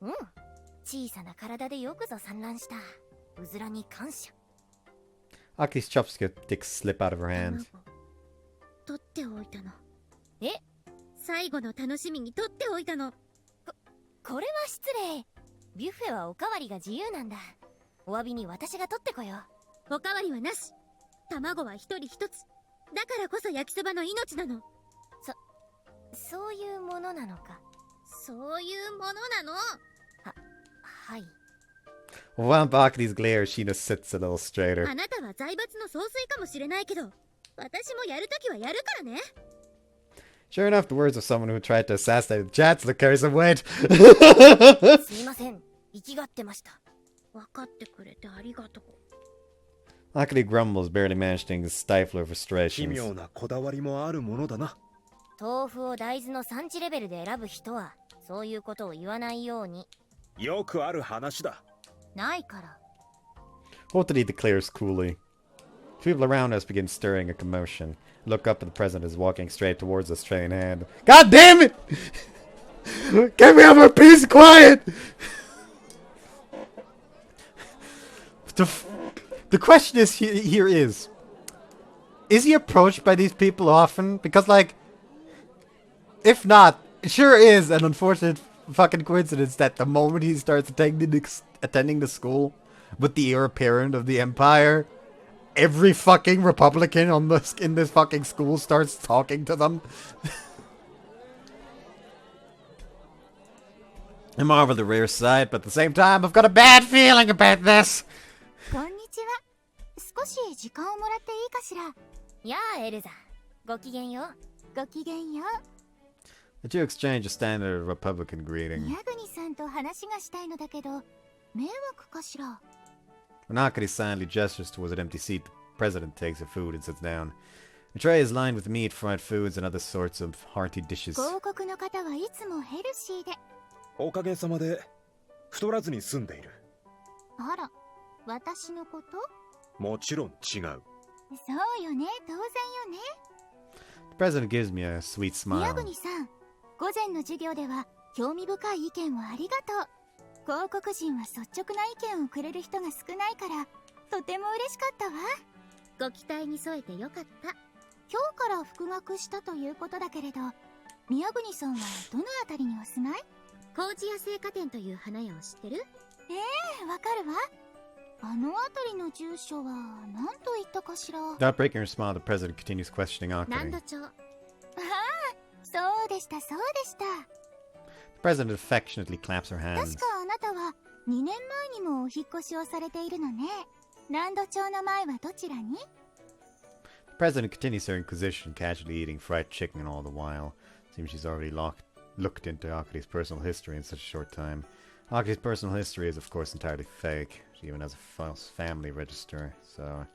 うん。小さな体でよくぞ産卵した。うずらに感謝。Aki's chopsticks slip out of her hand. 取っておいたの。え？最後の楽しみに取っておいたの。これは失礼。ビュッフェはおかわりが自由なんだ。お詫びに私が取ってこよう。おかわりはなし。卵は一人一つ。だからこそ焼きそばの命なの。そういうものなのか。そういうものなの。はい。While Aki's glare, Sheena sits a little straighter. あなたは財閥の総帥かもしれないけど、私もやるときはやるからね。Sure enough, the words of someone who tried to assassinate the Jats that carry some weight. すいません。生きがってました。分かってくれてありがとう。Aki grumbles, barely managing to stifle her 奇 frustrations. 妙なこだわりもあるものだな。豆腐を大豆の産地レベルで選ぶ人はそういうことを言わないように。よくある話だ。ないから。Hotari declares coolly. People around us begin stirring a commotion. Look up, and the president is walking straight towards us, tray in hand. God damn it! Can we have our peace and quiet? The question here is he approached by these people often? Because, like, if not, it sure is an unfortunate fucking coincidence that the moment he starts attending the school with the heir apparent of the empire, every fucking Republican in this fucking school starts talking to them. I marvel the rare sight, but at the same time, I've got a bad feeling about this. こんにちは。少し時間をもらっていいかしら。やあ、エルザ。ごきげんよう。ごきげんよう。The two exchange a standard Republican greeting. 宮国さんと話がしたいのだけど、迷惑かしら。When Akari silently gestures towards an empty seat, the president takes her food and sits down. The tray is lined with meat, fried foods, and other sorts of hearty dishes. 広告の方はいつもヘルシーで。おかげさまで太らずに済んでいる。あら、私のこと？もちろん違う。そうよね、当然よね。The president gives me a sweet 宮 smile. 国さん、午前の授業では興味深い意見をありがとう。広告人は率直な意見をくれる人が少ないからとても嬉しかったわ。ご期待に添えてよかった。今日から復学したということだけれど、宮国さんはどのあたりにお住まい？麹屋製菓店という花屋を知ってる？わかるわ。あのあたりの住所は何と言ったかしら。 Without breaking her smile, the president continues questioning 南 Akari. 土町。そうでしたそうでした。 The president affectionately claps her 確 hands. かあなたは2年前にもお引っ越しをされているのね。南土町の前はどちらに？ The president continues her inquisition, casually eating fried chicken all the while. Seems she's already looked into Akari's personal history in such a short time. Akari's personal history is, of course, entirely fake. She even has a false family register, so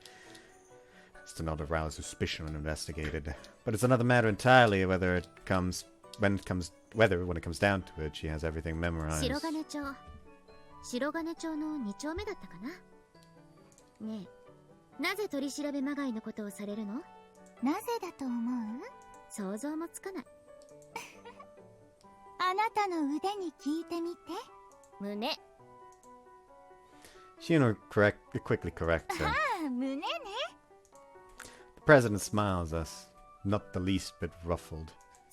it's another rouse suspicion when investigated. But it's another matter entirely when it comes down to it, she has everything memorized. 白金町。白金町の2丁目だったかな。ねえ、なぜ取り調べまがいのことをされるの？なぜだと思う？想像もつかない。あなたの腕に聞いてみて。胸。Shino quickly corrects her. ああ、胸ね。The president smiles us, not the least bit ruffled.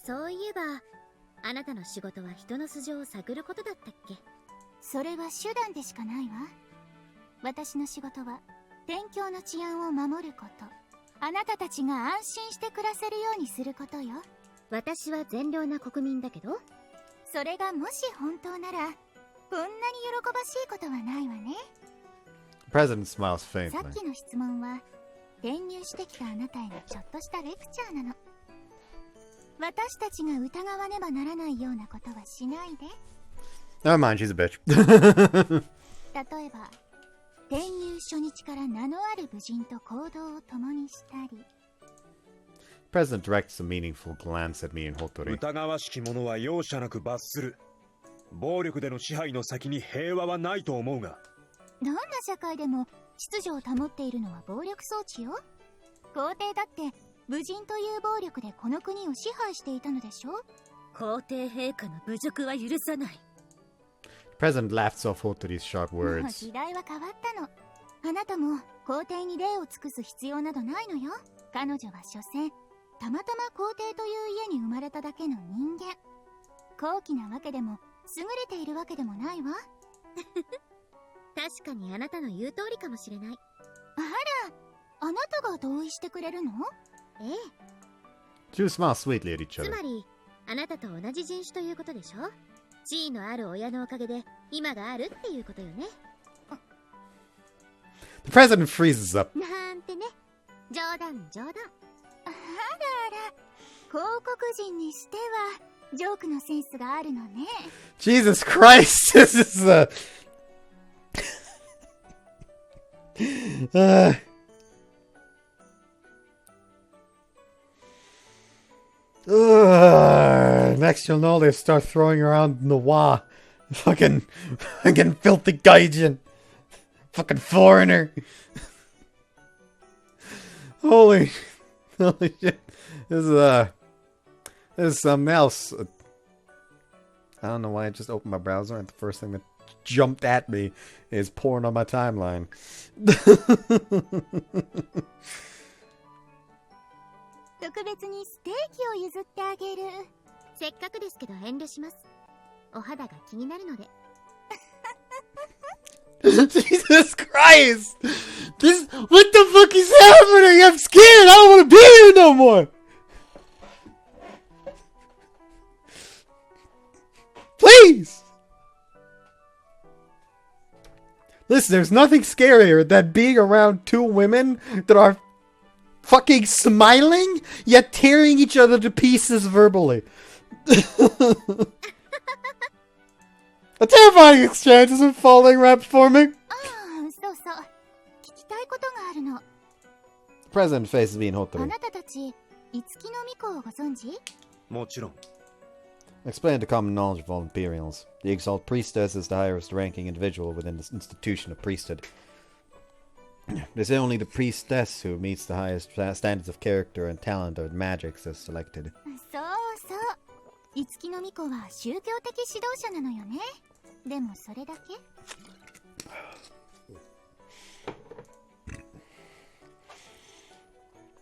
そういえば、あなたの仕事は人の素性を探ることだったっけ？それは手段でしかないわ。私の仕事は天境の治安を守ること。あなたたちが安心して暮らせるようにすることよ。私は善良な国民だけど。それがもし本当なら、こんなに喜ばしいことはないわね。The president smiles さ faintly. っきの質問は転入してきたあなたへのちょっとしたレクチャーなの。私たちが疑わねばならないようなことはしないで。 Never mind, she's a bitch. 例えば転入初日から名のある武人と行動を共にしたり。 The president directs a meaningful glance at me and Hotori. 疑わしき者は容赦なく罰する。暴力での支配の先に平和はないと思うが。どんな社会でも秩序を保っているのは暴力装置よ。皇帝だって武人という暴力でこの国を支配していたのでしょ。皇帝陛下の侮辱は許さない。The President laughs off Hotori's sharp もう words. 時代は変わったの。あなたも皇帝に礼を尽くす必要などないのよ。彼女は所詮たまたま皇帝という家に生まれただけの人間。高貴なわけでも優れているわけでもないわ。確かにあなたの言う通りかもしれない。あなたが同意してくれるの？ええ。 Two smile sweetly at each つ other. まりあなたと同じ人種ということでしょ。地位のある親のおかげで今があるっていうことよね。 The president freezes up. なんてね。冗談冗談。あらあら、広告人にしてはジョークのセンスがあるのね。 Jesus Christ! This is Next you'll know they start throwing around Noir. Fucking filthy gaijin. Fucking foreigner. Holy shit. This is something else. I don't know why I just opened my browser and the first thing that jumped at me is porn on my timeline. 特別にステーキを譲ってあげる。せっかくですけど遠慮します。お肌が気になるので。Jesus Christ! What the fuck is happening? I'm scared! I don't want to be here no more! Please! Listen, there's nothing scarier than being around two women that are fucking smiling, yet tearing each other to pieces verbally. A terrifying exchange is unfolding right before me. そうそう。聞きたいことがあるの。 The president faces me in あ Hotori. なたたち、五木の巫女をご存知？もちろん。 Explain the common knowledge of all Imperials. The Exalted Priestess is the highest ranking individual within this institution of priesthood. It is only the priestess who meets the highest standards of character and talent of magics is selected. そうそう。五木の巫女は宗教的指導者なのよね。でもそれだけ？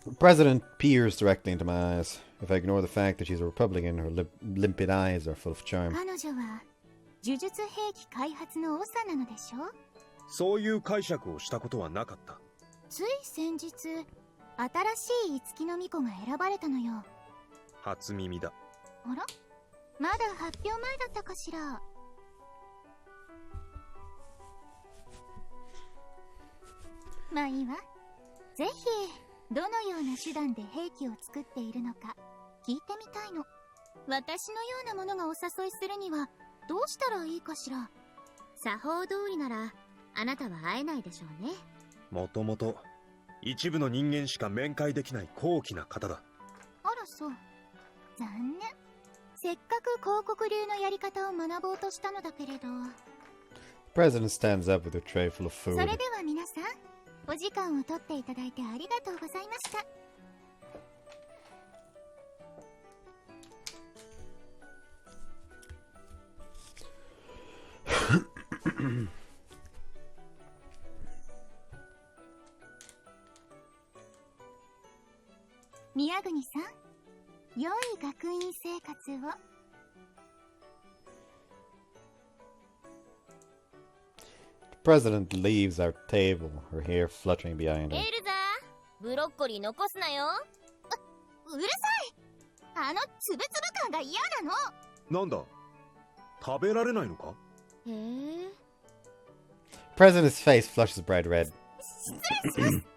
The president peers directly into my eyes. If I ignore the fact that she's a Republican, her limpid eyes are full of charm. 彼女は呪術兵器開発の長なのでしょ？そういう解釈をしたことはなかった。つい先日、新しい五木の巫女が選ばれたのよ。初耳だ。あら？まだ発表前だったかしら。まあいいわ。ぜひどのような手段で兵器を作っているのか聞いてみたいの。私のようなものがお誘いするにはどうしたらいいかしら。作法通りならあなたは会えないでしょうね。もともと一部の人間しか面会できない高貴な方だ。あらそう。残念。せっかく広告流のやり方を学ぼうとしたのだけれど。 The president stands up with a tray full of そ food. れでは皆さん、お時間を取っていただいてありがとうございました。宮国さん、良い学院生活を。The president leaves our table, her hair fluttering behind エ her. ルザー、ブロッコリー残すなよ。うるさい。あのつぶつぶ感が嫌なの。なんだ、食べられないのか？へえ。 The president's face flushes bright red. 失礼します。 The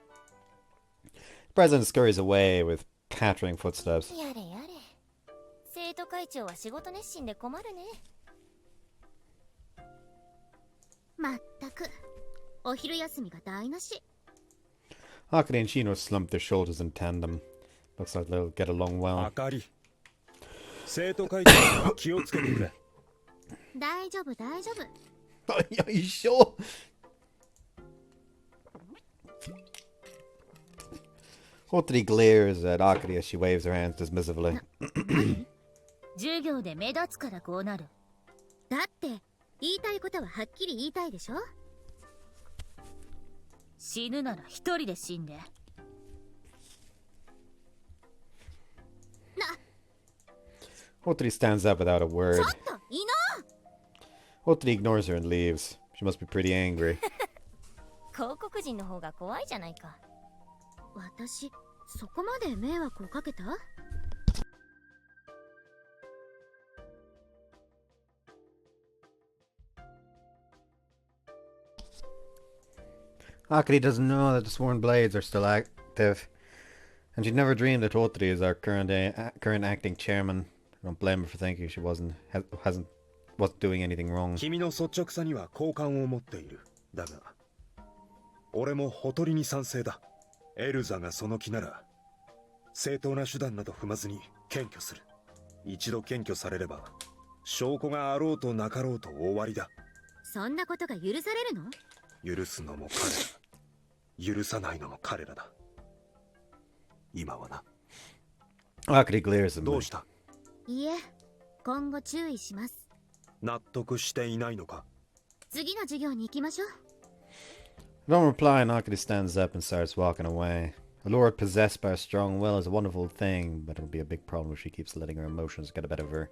president scurries away with pattering footsteps. やれやれ。生徒会長は仕事熱心で困るね。まったくお昼休みが台無し。 Akane and Shino slump their shoulders in tandem. Looks like they'll get along あ well. かり、生徒会長は気をつけてくれ。大丈夫大丈夫。 Are you sure? Hotori glares at Akane as she waves her hands dismissively. 授業で目立つからこうなる。だって言いたいことははっきり言いたいでしょ。死ぬなら一人で死んで。Hotri stands up without a ち word. ょっといいの。 Hotri ignores her and leaves. She must be pretty angry. 広告人の方が怖いじゃないか。私、そこまで迷惑をかけた？ Akari doesn't know that the Sworn Blades are still active, and she never dreamed that Hotri is our current acting chairman. I don't blame her for thinking she wasn't doing anything wrong. 君の率直さには好感を持っている。だが俺もほとりに賛成だ。エルザがその気なら正当な手段など踏まずに検挙する。一度検挙されれば証拠があろうとなかろうと終わりだ。そんなことが許されるの？許すのも彼ら、許さないのも彼らだ。今はな。 Akari glares at ど me. うした？いいえ、今後注意します。納得していないのか？次の授業に行きましょう。I don't reply, and Akari stands up and starts walking away. A lord possessed by a strong will is a wonderful thing, but it'll be a big problem if she keeps letting her emotions get a bit of her.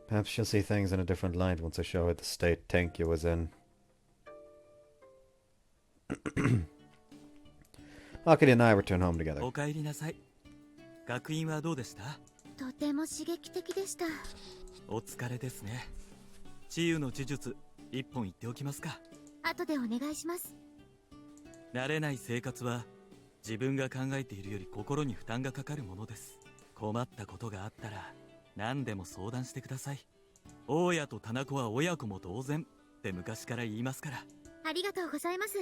Perhaps she'll see things in a different light once I show her the state Tenkyo was in. Akari and I return home together. お帰りなさい。学院はどうでした？とても刺激的でした。お疲れですね。治癒の呪術一本言っておきますか。後でお願いします。慣れない生活は自分が考えているより心に負担がかかるものです。困ったことがあったら何でも相談してください。大家と棚子は親子も同然って昔から言いますから。ありがとうございます。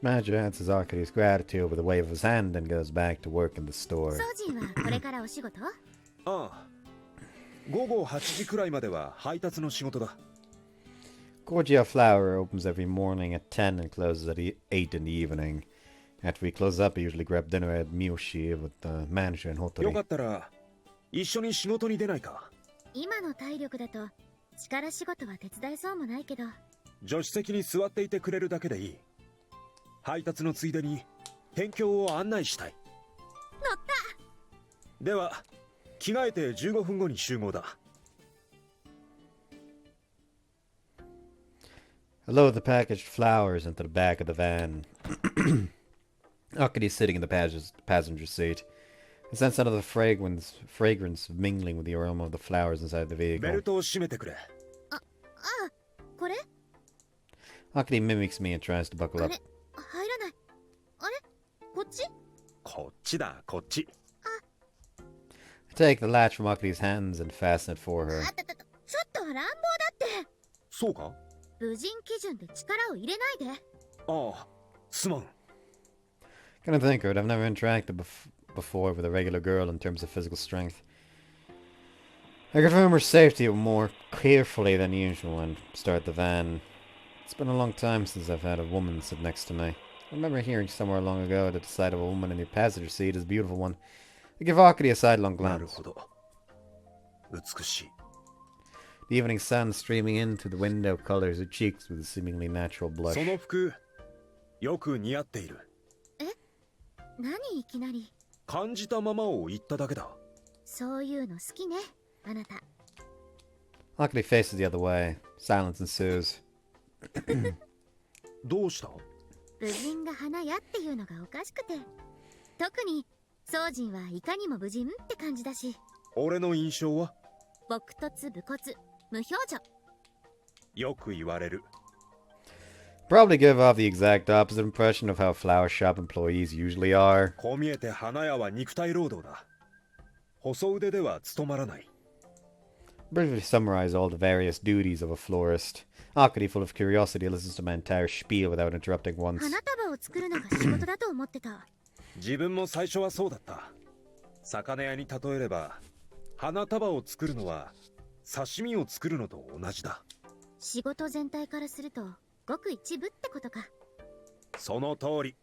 Manager answers Akari's gratitude with a wave of his hand and goes back to work in the store. 宗人はこれからお仕事？ああ、午後8時くらいまでは配達の仕事だ。Gorgia Flower opens every morning at 10 and closes at 8 in the evening. After we close up, I usually grab dinner at Miyoshi with the manager and よ Hotori. かったら一緒に仕事に出ないか？今の体力だと力仕事は手伝えそうもないけど。助手席に座っていてくれるだけでいい。配達のついでに辺境を案内したい。乗った。では着替えて15分後に集合だ。I load the packaged flowers into the back of the van. Akari is sitting in the passenger seat. I sense another fragrance mingling with the aroma of the flowers inside the ベ vehicle. ルトを締めてくれ。ああ、これ？ Akari mimics me and tries to buckle あ up. れ、入らない。あれ、こっち？こっちだ、こっち。I take the latch from Akari's hands and fasten it for her. あったったった、ちょっと乱暴だって。そうか？武人基準で力を入れないで。ああ、すまん。 Kind of think of it, I've never interacted before with a regular girl in terms of physical strength. I confirm her safety more carefully than usual and start the van. It's been a long time since I've had a woman sit next to me. I remember hearing somewhere long ago that the sight of a woman in the passenger seat is a beautiful one. I give Akari a sidelong なる glance. ほど。美しい。 The evening sun streaming in through the window colors her cheeks with a seemingly natural blush. その服、よく似合っている。何いきなり。感じたままを言っただけだ。そういうの好きね、あなた。Akari faces the other way. Silence ensues. どうした？武人が花屋っていうのがおかしくて。特に宗人はいかにも武人って感じだし。俺の印象は？朴突武骨、無表情。よく言われる。 Probably give off the exact opposite impression of how flower shop employees usually are. こう見えて花屋は肉体労働だ。細腕では務まらない。Briefly summarize all the various duties of a florist. Akari, full of curiosity, listens to my entire spiel without interrupting once. 花束を作るのが仕事だと思ってた。自分も最初はそうだった。魚屋に例えれば、花束を作るのは刺身を作るのと同じだ。仕事全体からするとごく一部ってことか。その通り。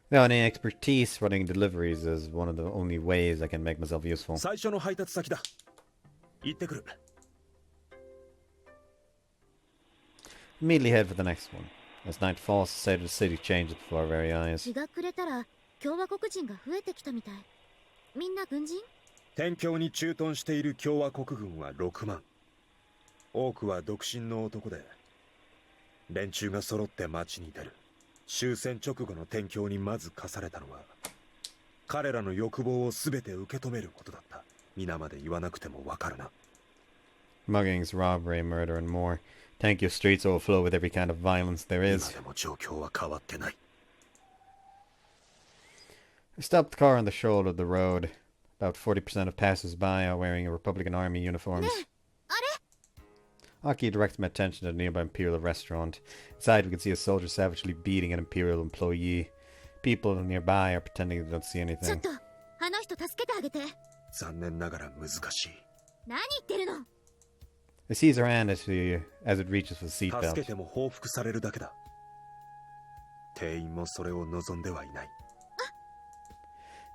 Without any expertise, running deliveries is one of the only ways I can make myself useful. 最初の配達先だ。行ってくる。Immediately head for the next one. As night falls, the state of the city changes before our very eyes. 日が暮れたら共和国人が増えてきたみたい。みんな軍人？天京に駐屯している共和国軍は6万。多くは独身の男で、連中が揃って街に出る。終戦直後の天京にまず課されたのは、彼らの欲望を全て受け止めることだった。皆まで言わなくてもわかるな。Muggings, robbery, murder, and more. Tokyo streets overflow with every kind of violence there 今 is. でも状況は変わってない。We stopped the car on the shoulder of the road. About 40% of passers-by are wearing Republican Army uniforms. Aki directed my attention to the nearby Imperial restaurant. Inside, we could see a soldier savagely beating an Imperial employee. People nearby are pretending they don't see ちょっ anything. とあの人助けてあげて。残念ながら難しい。何言ってるの？ He sees her hand as it reaches for the 助け seatbelt. ても報復されるだけだ。店員もそれを望んではいない。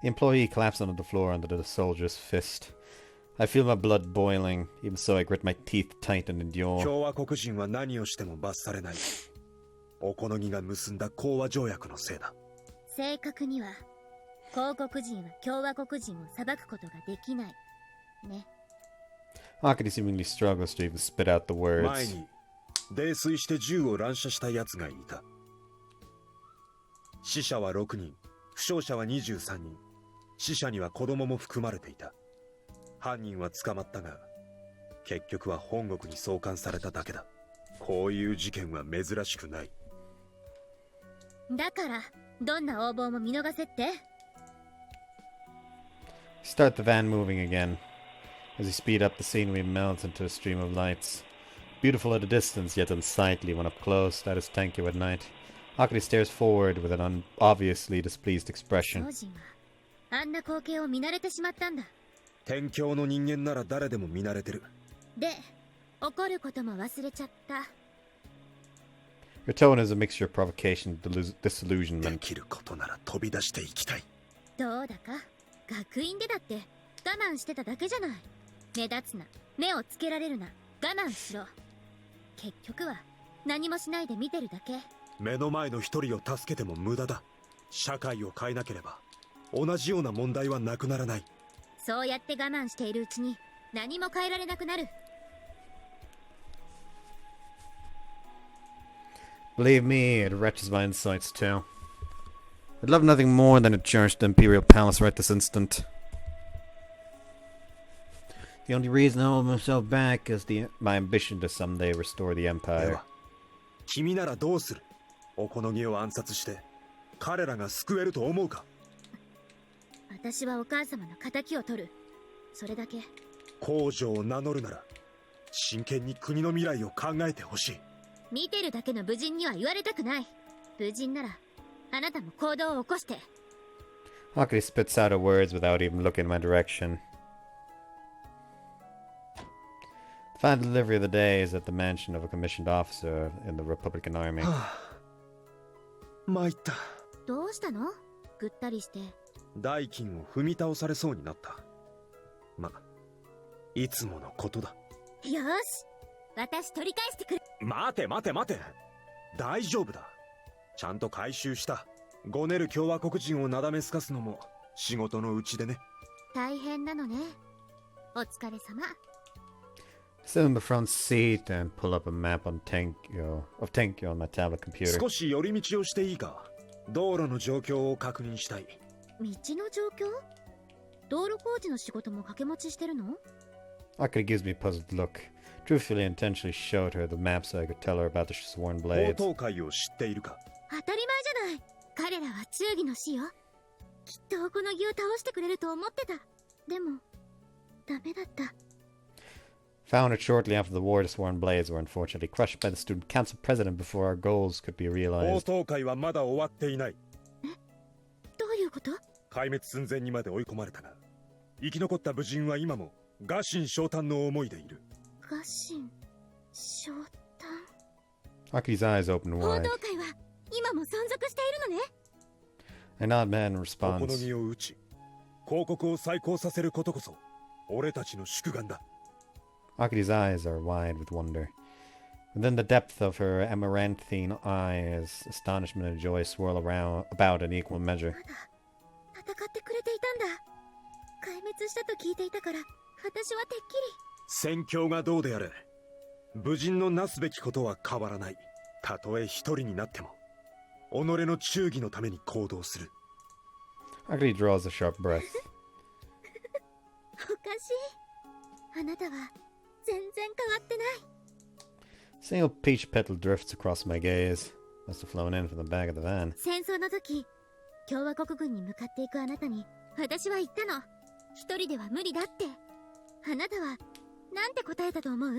The employee collapsed onto the floor under the soldier's fist. I feel my blood boiling. Even so, I grit my teeth tight and endure. 共和国人は何をしても罰されない。お好みが結んだ講和条約のせいだ。正確には広国人は共和国人を裁くことができない。ね。Akari seemingly struggles to even spit out the 前 words. に泥酔して銃を乱射した奴がいた。死者は6人、負傷者は23人。死者には子供も含まれていた。犯人は捕まったが、結局は本国に送還されただけだ。こういう事件は珍しくない。だからどんな応募も見逃せって。 Start the van moving again. As we speed up, the scenery melts into a stream of lights. Beautiful at a distance, yet unsightly when up close. That is Tokyo at night. Akari stares forward with an obviously displeased expression. 当人はあんな光景を見慣れてしまったんだ。天京の人間なら誰でも見慣れてる。で、怒ることも忘れちゃった。 Her tone is a mixture of provocation and で disillusionment. きることなら飛び出していきたい。どうだか学院でだって我慢してただけじゃない。目立つな、目をつけられるな、我慢しろ。結局は何もしないで見てるだけ。目の前の一人を助けても無駄だ。社会を変えなければ同じような問題はなくならない。そうやって我慢しているうちに何も変えられなくなる。 Believe me, it wrenches my insides too. I'd love nothing more than to charge the Imperial Palace right this instant. The only reason I hold myself back is my ambition to someday restore the で Empire. は君ならどうする？おこのぎを暗殺して彼らが救えると思うか？私はお母様の仇を取る。それだけ。公女を名乗るなら真剣に国の未来を考えてほしい。見てるだけの武人には言われたくない。武人ならあなたも行動を起こして。 Akari spits out her words without even looking in my direction. The final delivery of the day is at the mansion of a commissioned officer in the Republican Army. 参った。どうしたの？ぐったりして。代金を踏み倒されそうになった。ま、いつものことだ。よし、私取り返してくれ。待て待て待て。大丈夫だ。ちゃんと回収した。ごねる共和国人をなだめすかすのも仕事のうちでね。大変なのね。お疲れ様。 Sit in the front seat and pull up a map on Tokyo on my tablet computer. 少し寄り道をしていいか？道路の状況を確認したい。道の状況？道路工事の仕事も掛け持ちしてるの？ Akari gives me a puzzled look. Truthfully, I intentionally showed her the map so I could tell her about the sworn 宝 blades. 刀会を知っているか？当たり前じゃない。彼らは忠義の死よ。きっとおこのぎを倒してくれると思ってた。でもダメだった。 Founded shortly after the war, the sworn blades were unfortunately crushed by the student council president before our goals could be 宝 realized. 刀会はまだ終わっていない。どういうこと？壊滅寸前にまで追い込まれたが、生き残った武人は今も臥薪嘗胆の思いでいる。臥薪嘗胆。 Akari's eyes open 報 wide. 道会は今も存続しているのね。 I nod my head in お好 response. みを打ち、広告を再興させることこそ俺たちの宿願だ。 Akari's eyes are wide with wonder. Within the depth of her amaranthine eyes, astonishment and joy swirl around about in equal measure. 戦ってくれていたんだ。壊滅したと聞いていたから、私はてっきり。戦況がどうであれ、武人のなすべきことは変わらない。たとえ一人になっても、己の忠義のために行動する。Ugly draws a sharp breath. おかしい。あなたは全然変わってない。Single peach petal drifts across my gaze. Must have flown in from the back of the van. 戦争の時、共和国軍に向かっていくあなたに、私は言ったの。一人では無理だって。あなたは、なんて答えたと思う？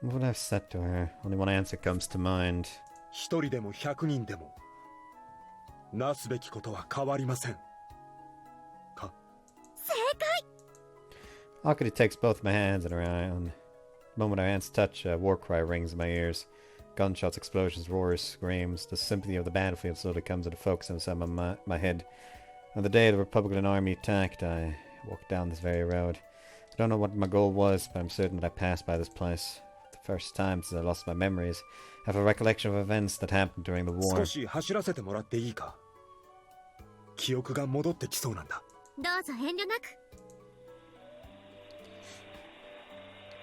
What would I have said to her? Only one answer comes to mind. 一人でも100人でも、なすべきことは変わりません。か。正解！ Akari takes both my hands in her eye. The moment our hands touch, a war cry rings in my ears. Gunshots, explosions, roars, screams. The symphony of the battlefield slowly comes into focus inside my head. On the day the Republican Army attacked, I walked down this very road. I don't know what my goal was, but I'm certain that I passed by this place. For the first time since I lost my memories, I have a recollection of events that happened during the war. 少し走らせてもらっていいか。記憶が戻ってきそうなんだ。どうぞ遠慮なく。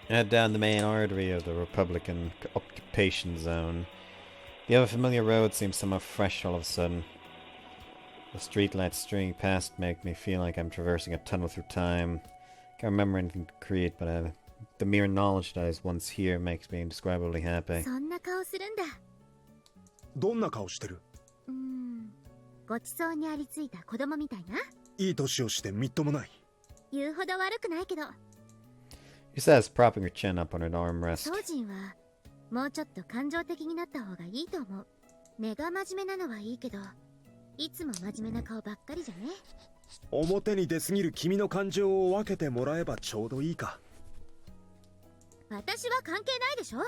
Head down the main artery of the Republican occupation zone. The ever familiar road seems somewhat fresh all of a sudden. The streetlights streaming past make me feel like I'm traversing a tunnel through time. Can't remember anything concrete, but the mere knowledge that I was once here makes me indescribably happy. そんな顔するんだ。どんな顔してる？ごちそうにありついた子供みたいな。いい年をしてみっともない。言うほど悪くないけど。She says, propping her chin up on an armrest. 宗人はもうちょっと感情的になった方がいいと思う。根が真面目なのはいいけど、いつも真面目な顔ばっかりじゃね。表に出すぎる君の感情を分けてもらえばちょうどいいか。私は関係ないでしょ。あ、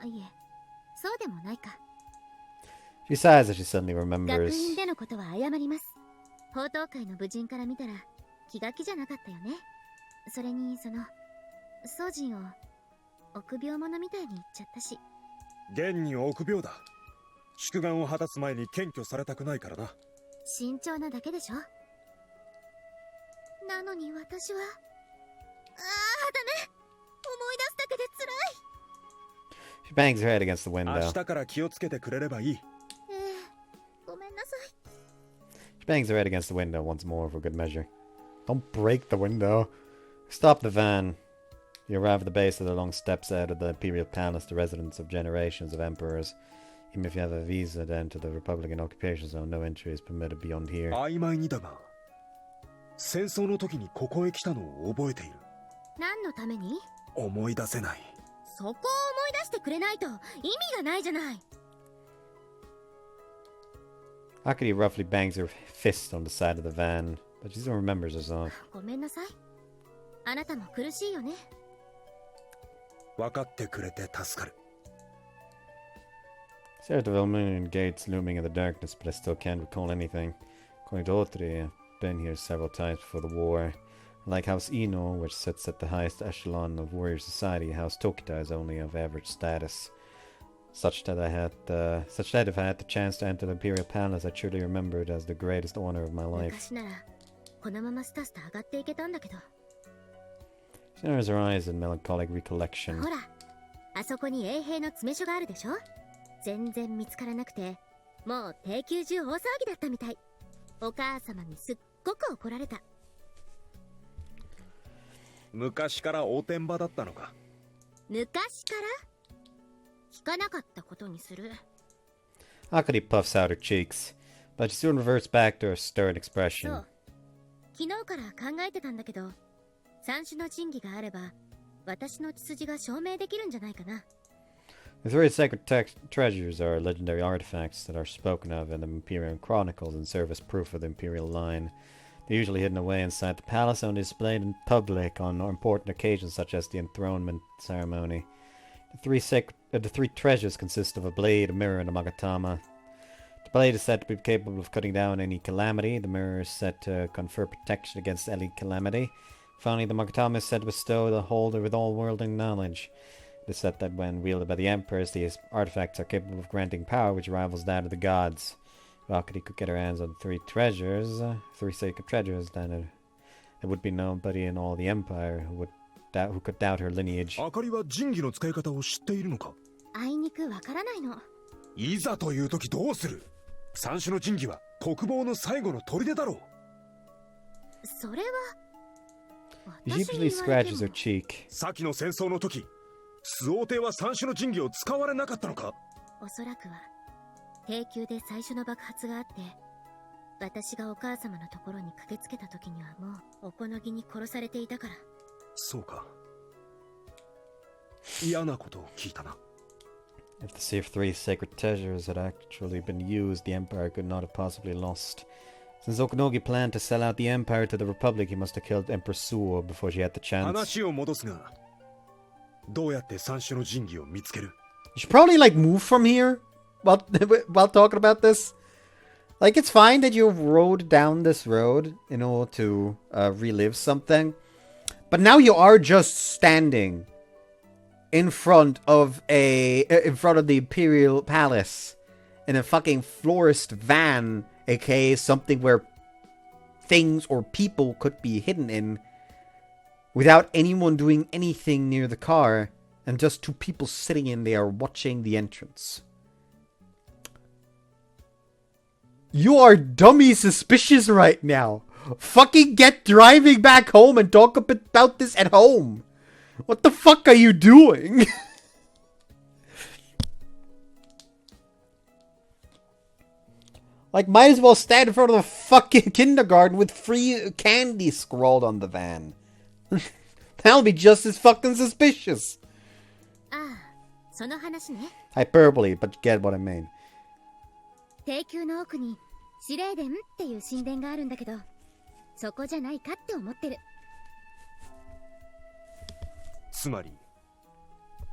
いえ、そうでもないか。She sighs as she suddenly 学 remembers. 院でのことは謝ります。宝刀会の武人から見たら気が気じゃなかったよね。それに宗人を臆病者みたいに言っちゃったし。現に臆病だ。宿願を果たす前に検挙されたくないからな。慎重なだけでしょ。なのに私はダメ。思い出すだけで辛い。 She bangs her head against the 明 window. 日から気をつけてくれればいい。ごめんなさい。 She bangs her head against the window once more for good measure. Don't break the window. Stop the van. You arrive at the base of the long steps out of the Imperial Palace, the residence of generations of emperors. Even if you have a visa to enter the Republican occupation zone, no entry is permitted beyond here. 曖昧にだが、戦争の時にここへ来たのを覚えている。何のために？思い出せない。そこを思い出してくれないと意味がないじゃない。 Akari roughly bangs her fist on the side of the van, but she still remembers herself. ごめんなさい。あなたも苦しいよね。分かってくれて助かる。 Stare at the Valmunian gates looming in the darkness, but I still can't recall anything. According to Otri, I've been here several times before the war. Like House Ino, which sits at the highest echelon of warrior society, House Tokita is only of average status. Such that if I had the chance to enter the Imperial Palace, I truly remember it as the greatest honor of my life. 昔ならこのままスタスタ上がっていけたんだけど。 She narrows her eyes in melancholic recollection. ほら、あそこに衛兵の詰め所があるでしょ。全然見つからなくて、もう定休中大騒ぎだったみたい。お母様にすっごく怒られた。昔から横転場だったのか。昔から？聞かなかったことにする。 Akari puffs out her cheeks, but she soon reverts back to her stern そ expression. う。昨日から考えてたんだけど、三種の神器があれば、私の血筋が証明できるんじゃないかな。The three sacred treasures are legendary artifacts that are spoken of in the Imperial Chronicles and serve as proof of the Imperial line. They're usually hidden away inside the palace, only displayed in public on important occasions such as the enthronement ceremony. The three treasures consist of a blade, a mirror, and a magatama. The blade is said to be capable of cutting down any calamity. The mirror is said to confer protection against any calamity. Finally, the magatama is said to bestow the holder with all worldly knowledge. It is said that when wielded by the Emperors, these artifacts are capable of granting power which rivals that of the gods. If Akari could get her hands on three sacred treasures, then there would be nobody in all the Empire who could doubt her lineage. あかりは神器の使い方を知っているのか？あいにくわからないの。いざという時どうする？三種の神器は国防の最後の砦だろう。それは He usually scratches her cheek. 先の戦争の時、スオー帝は三種の神器を使われなかったのか？おそらくは低級で最初の爆発があって、私がお母様のところに駆けつけた時にはもうおこのぎに殺されていたから。そうか。嫌なことを聞いたな。If the Sea of Three sacred treasures had actually been used, the Empire could not have possibly lost. Since Okunogi planned to sell out the Empire to the Republic, he must have killed Empress Suo before she had the chance. 話を戻すが、どうやって三種の神器を見つける？ You should probably move from here while talking about this. It's fine that you rode down this road in order to relive something, but now you are just standing in front of the Imperial Palace in a fucking florist van, aka something where things or people could be hidden in without anyone doing anything near the car, and just two people sitting in there watching the entrance. You are dummy suspicious right now. Fucking get driving back home and talk about this at home. What the fuck are you doing? Might as well stand in front of the fucking kindergarten with free candy scrawled on the van. That'll be just as fucking suspicious. ああ、その話ね。 Hyperbole, but you get what I mean. 低級の奥に司令殿っていう神殿があるんだけど、そこじゃないかって思ってる。つまり、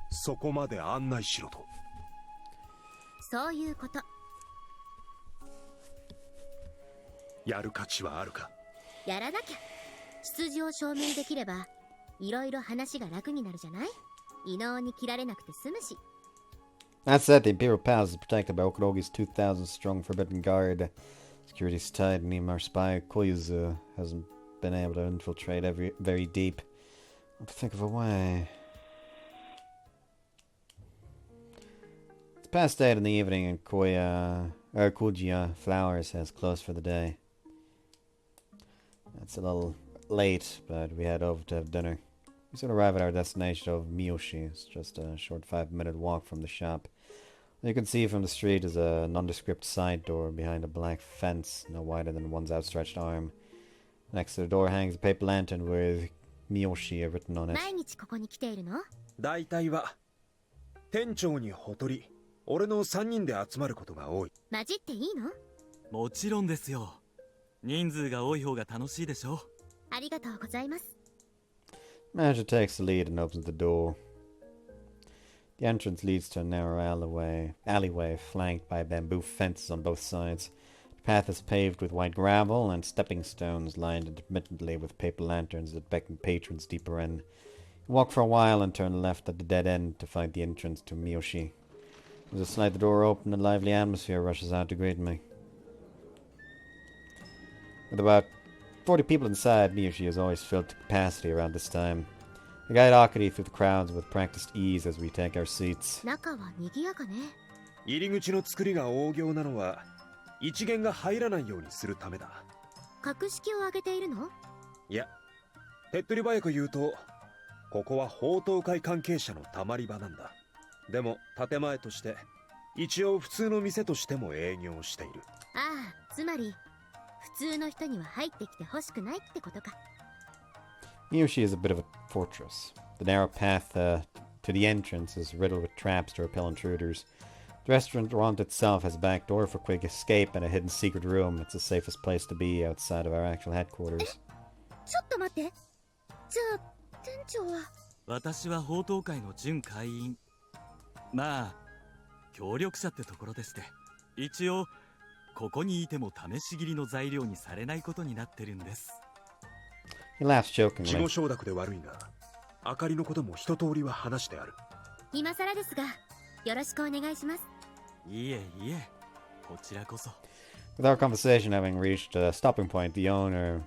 そこまで案内しろと。そういうこと。やる価値はあるか？やらなきゃ。出自を証明できれば、いろいろ話が楽になるじゃない？異能に切られなくて済むし。That said, the Imperial Palace is protected by Okunogi's 2,000-strong Forbidden Guard. Security's tight, and even our spy Koyuzu hasn't been able to infiltrate very deep. I'll have to think of a way. It's past 8 in the evening, and Kujiya Flowers has closed for the day. It's a little late, but we head over to have dinner. We soon arrive at our destination of Miyoshi. It's just a short 5-minute walk from the shop. You can see from the street is a nondescript side door behind a black fence, no wider than one's outstretched arm. Next to the door hangs a paper lantern with Miyoshi written on it. 毎日ここに来ているの？大体は店長にほとり、俺の3人で集まることが多い。混じっていいの？もちろんですよ。人数が多い方が楽しいでしょ。ありがとうございます。 Manager takes the lead and opens the door. The entrance leads to a narrow alleyway flanked by bamboo fences on both sides. The path is paved with white gravel and stepping stones lined intermittently with paper lanterns that beckon patrons deeper in. You walk for a while and turn left at the dead end to find the entrance to Miyoshi. As I slide the door open, a lively atmosphere rushes out to greet me. With about 40 people inside, Miyoshi is always filled to capacity around this time. I guide Akari through the crowds with practiced ease as we take our seats. 中は賑やかね。入り口の作りが大行なのは、一元が入らないようにするためだ。格式を上げているの？いや、手っ取り早く言うと、ここは宝刀会関係者のたまり場なんだ。でも、建前として、一応普通の店としても営業している。ああ、つまり普通の人には入ってきて欲しくないってことか。Miyoshi is a bit of a fortress. The narrow path to the entrance is riddled with traps to repel intruders. The restaurant itself has a back door for quick escape and a hidden secret room. It's the safest place to be outside of our actual headquarters. ちょっと待って。じゃあ店長は？私は宝刀会の準会員。まあ協力者ってところでして、一応ここにいても試し切りの材料にされないことになってるんです。He laughs 自己 jokingly. 承諾で悪いが、あかりのことも一通りは話してある。今更ですがよろしくお願いします。いいえいいえ、こちらこそ。 With our conversation having reached a stopping point, the owner,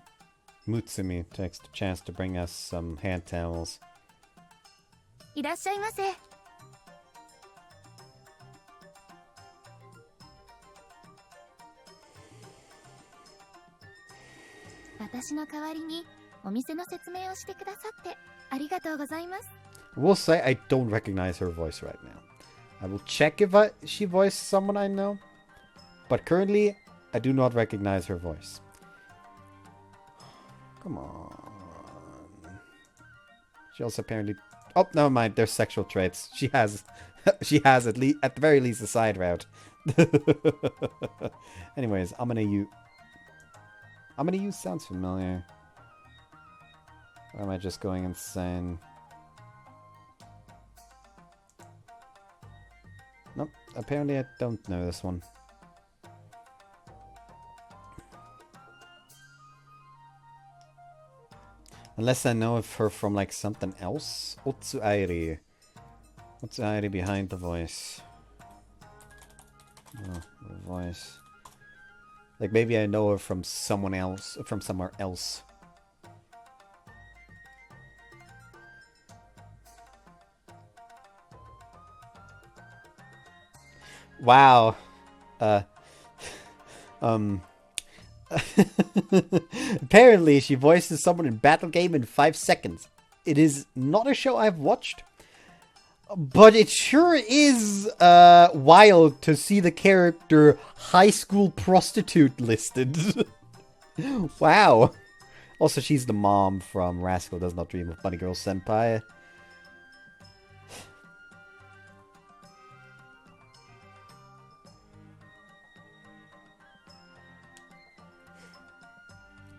Mutsumi, takes the chance to bring us some hand towels. いらっしゃいませ。私の代わりにお店の説明をしてくださってありがとうございます。I will say I don't recognize her voice right now. I will check if she voiced someone I know, but currently I do not recognize her voice. Come on. She also apparently... Oh, never mind. There's sexual traits. She has at the very least a side route. Anyways, I'm gonna use sounds familiar. Or am I just going insane? Nope, apparently I don't know this one. Unless I know of her from like something else. Otsuairi. Otsuairi behind the voice. Oh, the voice. Like maybe I know her from someone else, from somewhere else. Wow. Apparently she voices someone in Battle Game in 5 seconds. It is not a show I've watched, but it sure is wild to see the character high school prostitute listed. Wow. Also, she's the mom from Rascal Does Not Dream of Bunny Girl Senpai.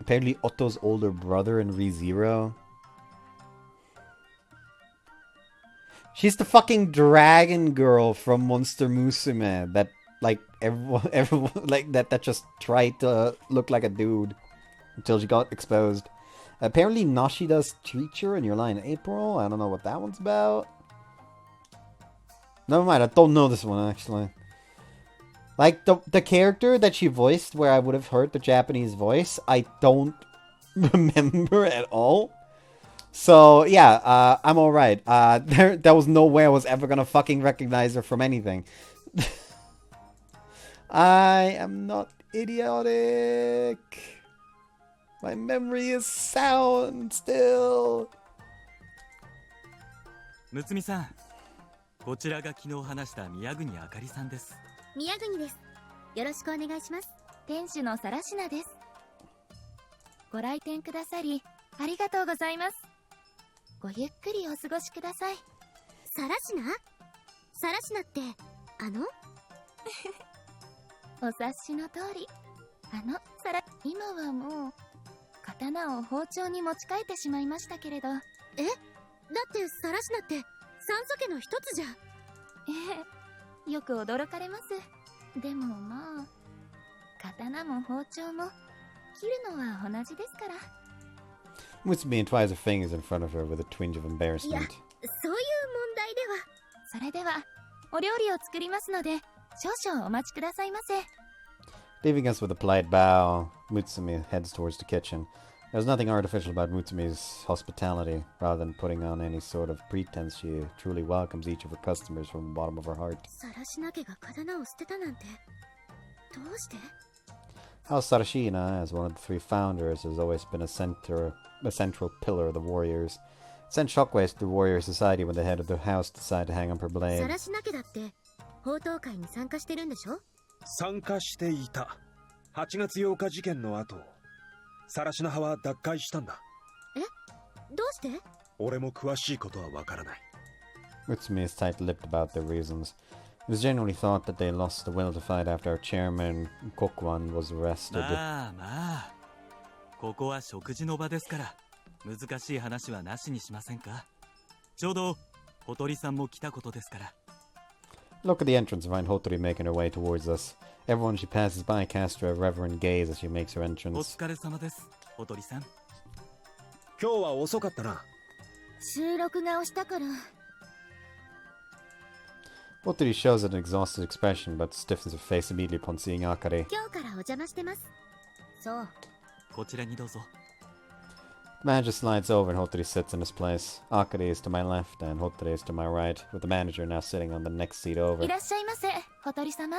Apparently Otto's older brother in ReZero. She's the fucking dragon girl from Monster Musume that like everyone like that just tried to look like a dude until she got exposed. Apparently Nashida's teacher in Your Lie in April. I don't know what that one's about. Never mind, I don't know this one actually. Like, the character that she voiced where I would have heard the Japanese voice, I don't remember at all. So, yeah, I'm alright. There was no way I was ever gonna fucking recognize her from anything. I am not idiotic. My memory is sound still. むつみさん、こちらが昨日話した宮国あかりさんです。宮国です。よろしくお願いします。店主のさらしなです。ご来店くださりありがとうございます。ごゆっくりお過ごしください。さらしな？さらしなってお察しの通り、今はもう刀を包丁に持ち替えてしまいましたけれど。だってさらしなって三祖家の一つじゃ。よく驚かれます。でもまあ刀も包丁も切るのは同じですから。Mutsumi entwines her fingers in front of her with a twinge of embarrassment. いや、そういう問題では。それではお料理を作りますので少々お待ちくださいませ。Leaving us with a polite bow, Mutsumi heads towards the kitchen. There's nothing artificial about Mutsumi's hospitality. Rather than putting on any sort of pretense, she truly welcomes each of her customers from the bottom of her heart. さらしな家が刀を捨てたなんて、どうして？ House Sarashina, as one of the 3 founders, has always been a central pillar of the warriors. It sent shockwaves through warrior society when the head of the house decided to hang up her blade. さらしな家だって宝刀会に参加してるんでしょ？参加していた。8月8日事件の後、サラシナ派は脱会したんだ。どうして？俺も詳しいことはわからない。Mutsumi is tight-lipped about their reasons. It was generally thought that they lost the will to fight after our chairman, Kokwan, was arrested. まあまあ、ここは食事の場ですから難しい話はなしにしませんか。ちょうど小鳥さんも来たことですから。 Look at the entrance and find Hotori making her way towards us. Everyone she passes by casts her a reverent gaze as she makes her お entrance. 疲れ様です、小鳥さん。今日は遅かったな。収録が押したから。Otori shows an exhausted expression, but stiffens her face immediately upon seeing Akari. 今日からお邪魔してます。そう。こちらにどうぞ。The manager slides over and Hotori sits in his place. Akari is to my left and Hotori is to my right, with the manager now sitting on the next seat over. いらっしゃいませ、ほとり様。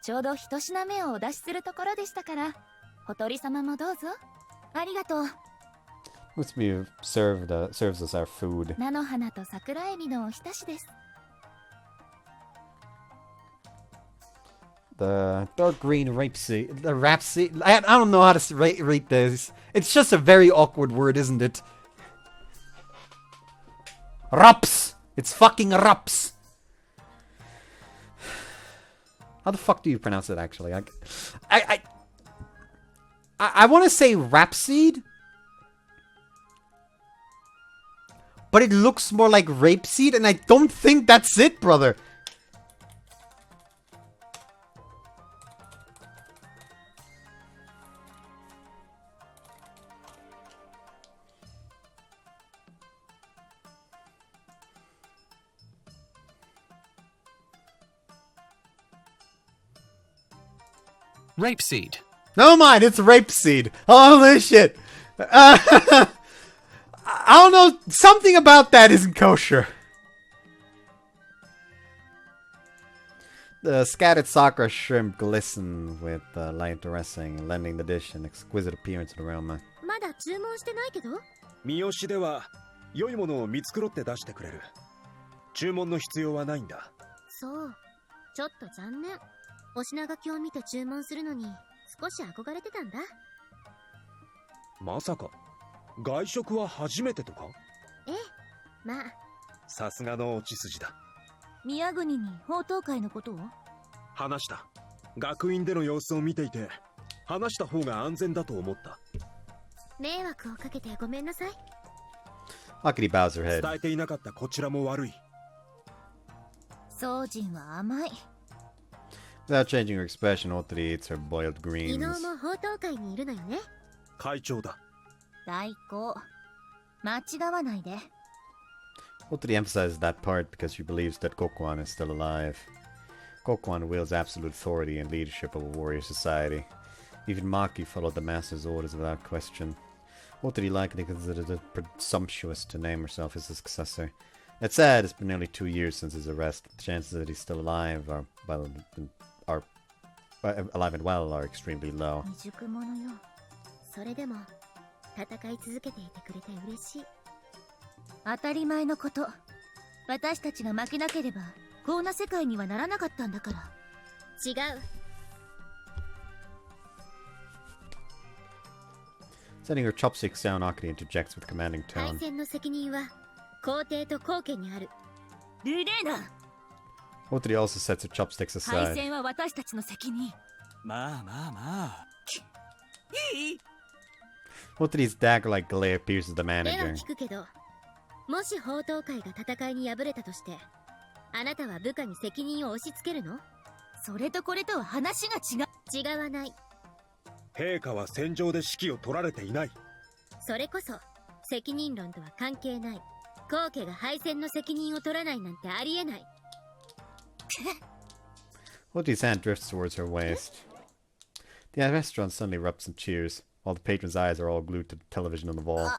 ちょうど一品目をお出しするところでしたから、ほとり様もどうぞ。ありがとう。Must be serves us our food. 菜の花と桜エビのおひたしです。The dark green rapeseed. The rapeseed. I don't know how to rate this. It's just a very awkward word, isn't it? Raps! It's fucking raps! How the fuck do you pronounce it, actually? I want to say rapeseed, but it looks more like rapeseed, and I don't think that's it, brother. Rapeseed. Never mind, it's rapeseed. Holy shit. I don't know, something about that isn't kosher. The scattered sakura shrimp glisten with light dressing, lending the dish an exquisite appearance and aroma. まだ注文してないけど。三好では良いものを見繕って出してくれる。注文の必要はないんだ。そう。ちょっと残念。お品書きを見て注文するのに少し憧れてたんだ。まさか外食は初めてとか？ええ、まあ。さすがの落ち筋だ。宮国に宝刀会のことを？話した。学院での様子を見ていて、話した方が安全だと思った。迷惑をかけてごめんなさい。Akari bows her head. 伝えていなかったこちらも悪い。宗人は甘い。Without changing her expression, Otori eats her boiled 昨 greens. 日も宝刀会にいるのよね。会長だ。代行。間違わないで。Otori emphasizes that part because she believes that Kokuan is still alive. Kokuan wields absolute authority and leadership of a warrior society. Even Maki followed the master's orders without question. Otori likely considered it presumptuous to name herself as his successor. That said, it's been nearly 2 years since his arrest. The chances that he's still alive alive and well are extremely low. 未熟者よ。それでも戦い続けていてくれて嬉しい。当たり前のこと。私たちが負けなければこんな世界にはならなかったんだから。違う。Setting her chopsticks down, Akari interjects with commanding 敗 tone. 戦の責任は皇帝と皇家にある。ルレーナ、 Otori also sets her chopsticks 敗 aside. 戦は私たちの責任。まあまあまあ。いい Otori's dagger-like glare pierces the では manager. 聞くけど、もし宝刀会が戦いに敗れたとして、あなたは部下に責任を押し付けるの？それとこれとは話が違う。違わない。陛下は戦場で指揮を取られていない。それこそ責任論とは関係ない。皇家が敗戦の責任を取らないなんてありえない。Otori's hand drifts towards her waist. The restaurant suddenly erupts in cheers, while the patrons' eyes are all glued to the television on the wall.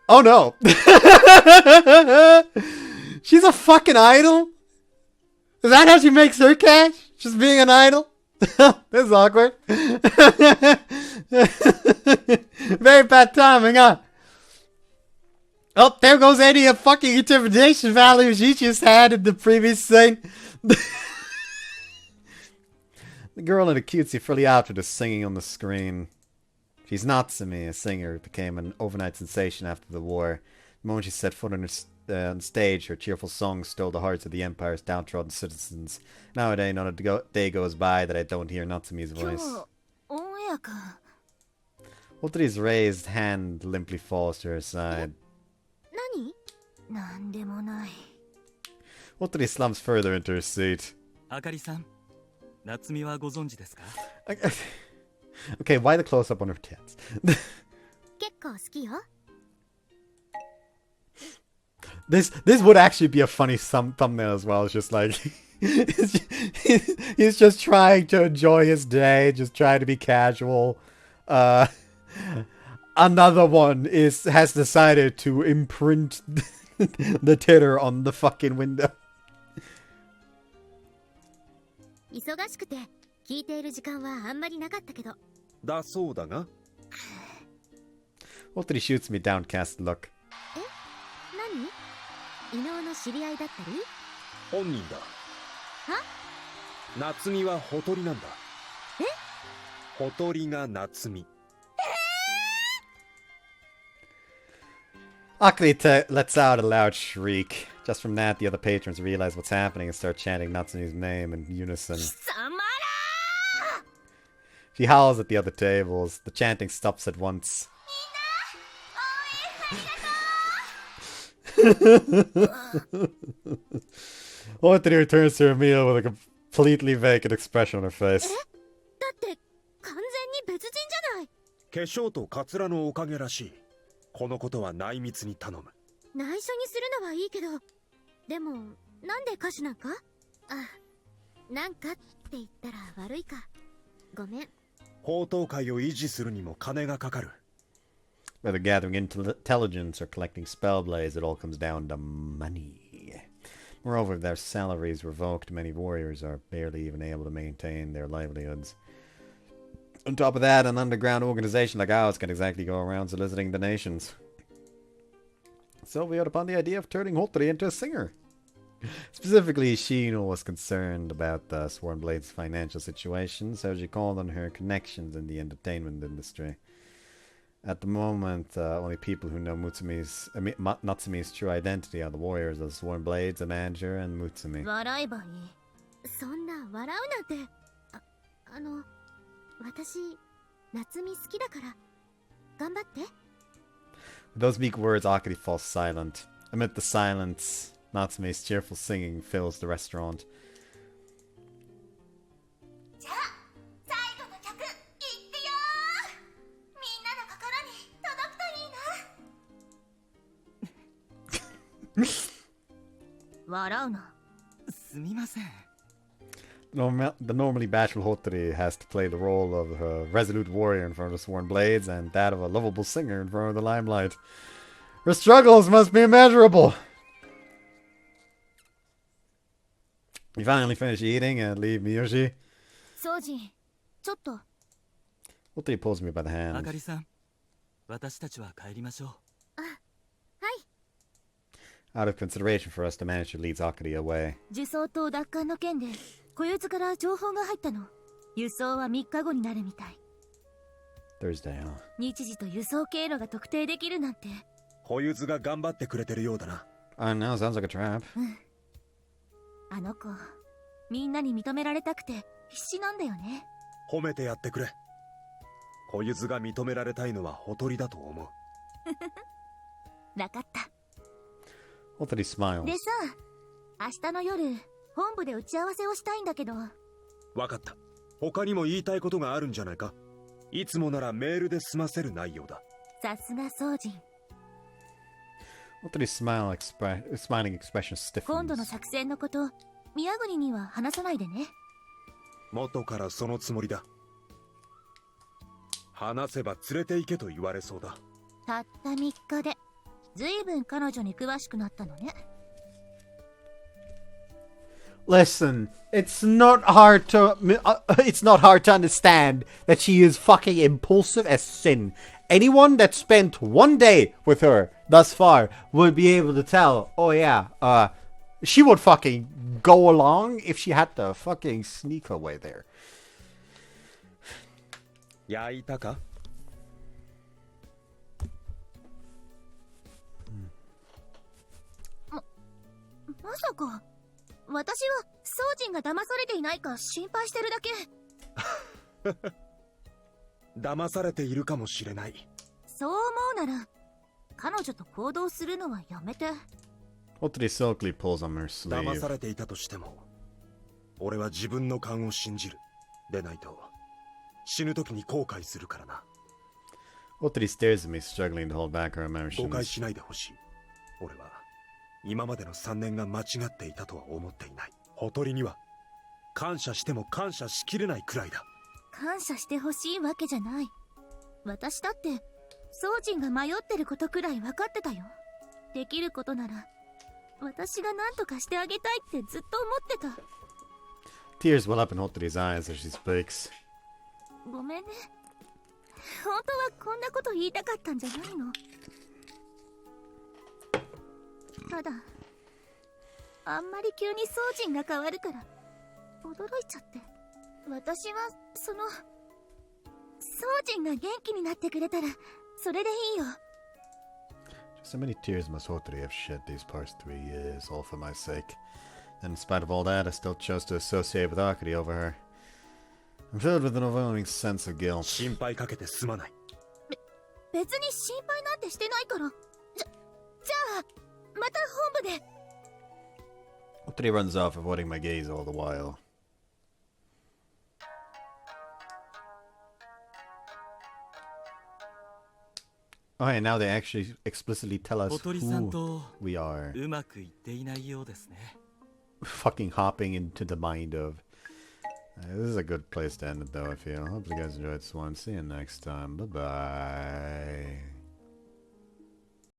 Oh no! She's a fucking idol? Is that how she makes her cash? Just being an idol? This is awkward. Very bad timing, huh? Oh, there goes any fucking intimidation value she just had in the previous scene. The girl in the cutesy frilly outfit is singing on the screen. She's Natsumi, a singer who became an overnight sensation after the war. The moment she set foot on stage, her cheerful songs stole the hearts of the Empire's downtrodden citizens. Nowadays, not a day goes by that I don't hear Natsumi's 今 voice. 日オンエアか。 Otori's raised hand limply falls to her side. 何？なんでもない。 Otori slumps further into her seat. あかりさん、夏美はご存知ですか？ Okay, why the close-up on her tits? 結構好きよ。This would actually be a funny thumbnail as well. It's just like he's just trying to enjoy his day, just trying to be casual. Another one has decided to imprint the titter on the fucking window. 忙しくて聞いている時間はあんまりなかったけど。だそうだが。Hotari shoots me downcast look. え、何？伊能の知り合いだったり？本人だ。は？夏美はほとりなんだ。え？ほとりが夏美。Akari lets out a loud shriek. Just from that, the other patrons realize what's happening and start chanting Natsumi's name in unison. She howls at the other tables. The chanting stops at once. Hotari returns to her meal with a completely vacant expression on her face. だって完全に別人じゃない。化粧とカツラのおかげらしい。このことは内密に頼む。内緒にするのはいいけど、でもなんで歌手なんか？あ、なんかって言ったら悪いか。ごめん。宝刀会を維持するにも金がかかる。Whether gathering intelligence or collecting spell blades, it all comes down to money. Moreover, with their salaries revoked, many warriors are barely even able to maintain their livelihoods. On top of that, an underground organization like ours can exactly go around soliciting donations. So we hit upon the idea of turning Hotari into a singer. Specifically, Shino was concerned about the Sworn Blade's financial situation, so she called on her connections in the entertainment industry. At the moment, only people who know Natsumi's true identity are the warriors of the Sworn Blades, the manager, and Mutsumi. 笑えばいい。そんな笑うなんて。私、夏美好きだから。頑張って。With those meek words, Akari falls silent. Amid the silence, Natsume's cheerful singing fills the restaurant. じゃあ、最後の曲、いくよー。みんなの心に届くといいな。笑うな。すみません。The normally bashful Hotari has to play the role of a resolute warrior in front of the Sworn Blades and that of a lovable singer in front of the limelight. Her struggles must be immeasurable. We finally finish eating and leave Miyoshi. ソジ、ちょっと。Hotari pulls me by the hand. あかりさん、私たちは帰りましょう。あ、はい。Out of consideration for us, the manager leads Akari away. 輸送と奪還の件で小柚子から情報が入ったの。輸送は3日後になるみたい。Thursday, huh? 日時と輸送経路が特定できるなんて。小柚子が頑張ってくれてるようだな。I know, sounds like a trap. うん。あの子、みんなに認められたくて必死なんだよね。褒めてやってくれ。小柚子が認められたいのはほとりだと思う。わかった。Hotari smiles. でさ、明日の夜、本部で打ち合わせをしたいんだけど。わかった。他にも言いたいことがあるんじゃないか。いつもならメールで済ませる内容だ。さすが宗人。Hotari's smiling expression stiffens. 今度の作戦のこと、宮国には話さないでね。元からそのつもりだ。話せば連れて行けと言われそうだ。たった3日で、ずいぶん彼女に詳しくなったのね。Listen, it's not hard to understand that she is fucking impulsive as sin. Anyone that spent one day with her thus far would be able to tell, oh yeah, she would fucking go along if she had to fucking sneak her way there. 焼いたか？まさか、私は宗人が騙されていないか心配してるだけ。騙されているかもしれない。そう思うなら、彼女と行動するのはやめて。Hotari sulkily pulls on her sleeve. 騙されていたとしても、俺は自分の勘を信じる。でないと、死ぬ時に後悔するからな。Hotari stares at me, struggling to hold back her 誤解 emotions. しないでほしい。俺は、今までの3年が間違っていたとは思っていない。ほとりには感謝しても感謝しきれないくらいだ。感謝してほしいわけじゃない。私だって宗人が迷ってることくらい分かってたよ。できることなら私が何とかしてあげたいってずっと思ってた。 Tears well up in Hotori's eyes as she speaks. ごめんね。本当はこんなこと言いたかったんじゃないの。ただあんまり急に宗人が変わるから驚いちゃって。私は宗人が元気になってくれたらそれでいいよ。 Just how many tears must Hotori have shed these past 3 years, all for my sake? And in spite of all that, I still chose to associate with Arkady over her. I'm filled with an overwhelming sense of guilt. 心配かけてすまない。別に心配なんてしてないから。じゃあまた本部で。 Hotori runs off, avoiding my gaze all the while. Oh, and now they actually explicitly tell us 小鳥さん who と we are. うまくいっていないようですね。 Fucking hopping into the mind of. This is a good place to end it, though, I feel. Hope you guys enjoyed this one. See you next time. Bye bye.